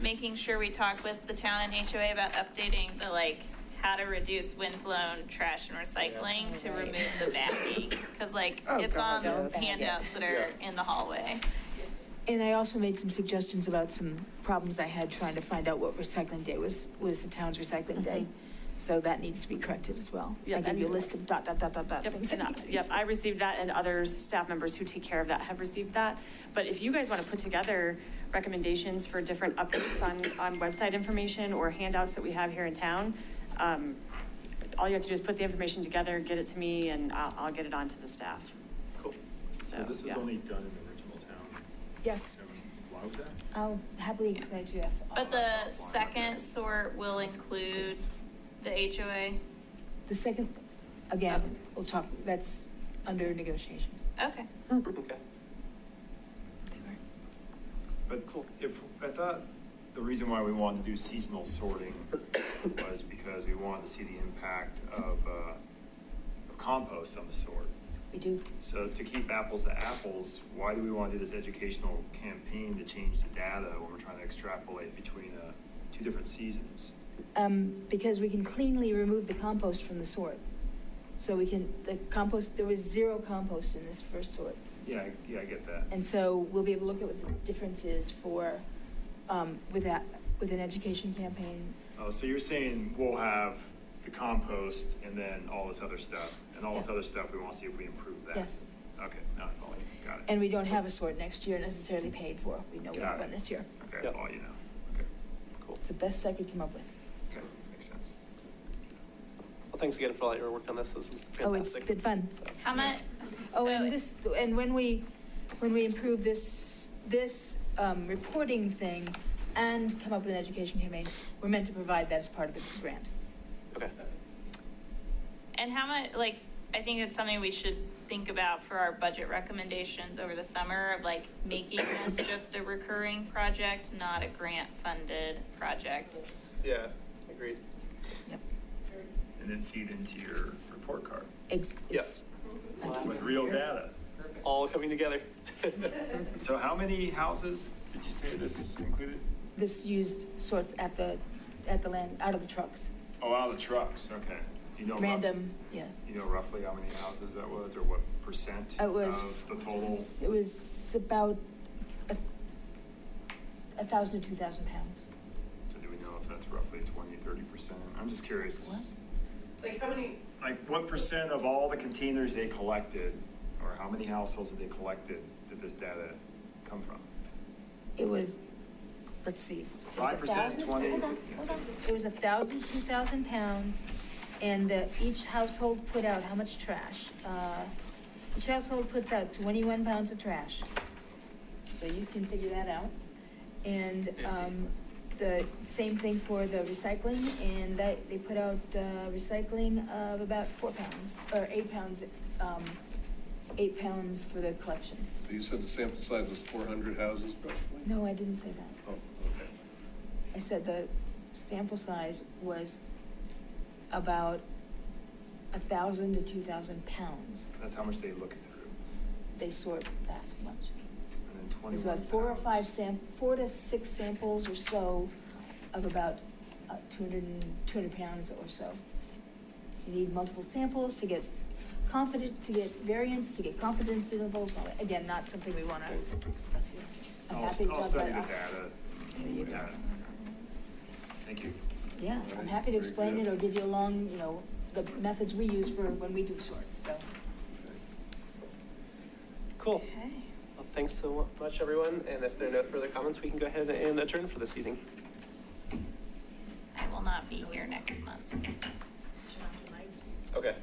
making sure we talk with the town and HOA about updating the, like, how to reduce wind-blown trash and recycling to remove the backing. Because, like, Oh, it's on God, yes. handouts that are in the hallway. And I also made some suggestions about some problems I had trying to find out what recycling day was the town's recycling day. So that needs to be corrected as well. I Yep, gave you a and- list of ... Yep, things. yep, I received that, and other staff members who take care of that have received that. But if you guys want to put together recommendations for different updates on website information or handouts that we have here in town, all you have to do is put the information together, get it to me, and I'll get it on to the staff. Cool. So this was yeah. only done in the original town. Yes, Why was that? I'll happily explain to you. But the second sort will include the HOA. The second, again, we'll talk, that's under negotiation. Okay. Okay. But I thought the reason why we wanted to do seasonal sorting was because we wanted to see the impact of compost on the sort. We do. So to keep apples to apples, why do we want to do this educational campaign to change the data when we're trying to extrapolate between two different seasons? Because we can cleanly remove the compost from the sort. So there was zero compost in this first sort. Yeah, I get that. And so we'll be able to look at what the difference is with an education campaign. Oh, so you're saying we'll have the compost and then all this other stuff, and all this Yeah. other stuff, we want to see if we improve that? Yes. Okay, now I follow you, got it. And we don't have a sort next year necessarily paid for. We know we Got have it. one this year. Okay, I Yep. follow you now. Okay, It's the best I could come up with. okay, makes sense. Well, thanks again for all your work on this. This is fantastic. Oh, it's been fun. So, How much? Oh, and when we improve this reporting thing and come up with an education campaign, we're meant to provide that as part of the grant. okay. And how much, like, I think it's something we should think about for our budget recommendations over the summer of, like, making this just a recurring project, not a grant-funded project. Yeah, agreed. And then feed into your report card It's with real data. all coming together. So how many houses did you say this included? This used sorts at the land, out of the trucks. Oh, out of the trucks, okay. Do you know Random, yeah. You know roughly how many houses that was, or what percent It was. of the total? It was about 1,000 to 2,000 pounds. So do we know if that's roughly 20, 30%? I'm just curious. Like how many? Like what percent of all the containers they collected, or how many households that they collected, did this data come from? It was, let's see. It was 5%, 1,000 20? Hold on. It was 1,000, 2,000 pounds, and each household put out how much trash? Each household puts out 21 pounds of trash. So you can figure that out. And, the same thing for the recycling, and they put out, recycling of about 4 pounds, or 8 pounds, 8 pounds for the collection. So you said the sample size was 400 houses roughly? No, I didn't say that. Oh, okay. I said the sample size was about 1,000 to 2,000 pounds. That's how much they look through. They sort that much. And then 21 There's about 4 to 6 samples or so of about 200 pounds or so. You need multiple samples to get variance, to get confidence intervals. All that. Again, not something we want to discuss here. I'm happy to I'll talk study the about it. data. There you go. Thank you. Yeah, I'm happy to explain it or give you along, the methods we use for when we do sorts, so. Cool. Okay. Well, thanks so much, everyone. And if there are no further comments, we can go ahead and adjourn for this evening. I will not be here next month. Okay.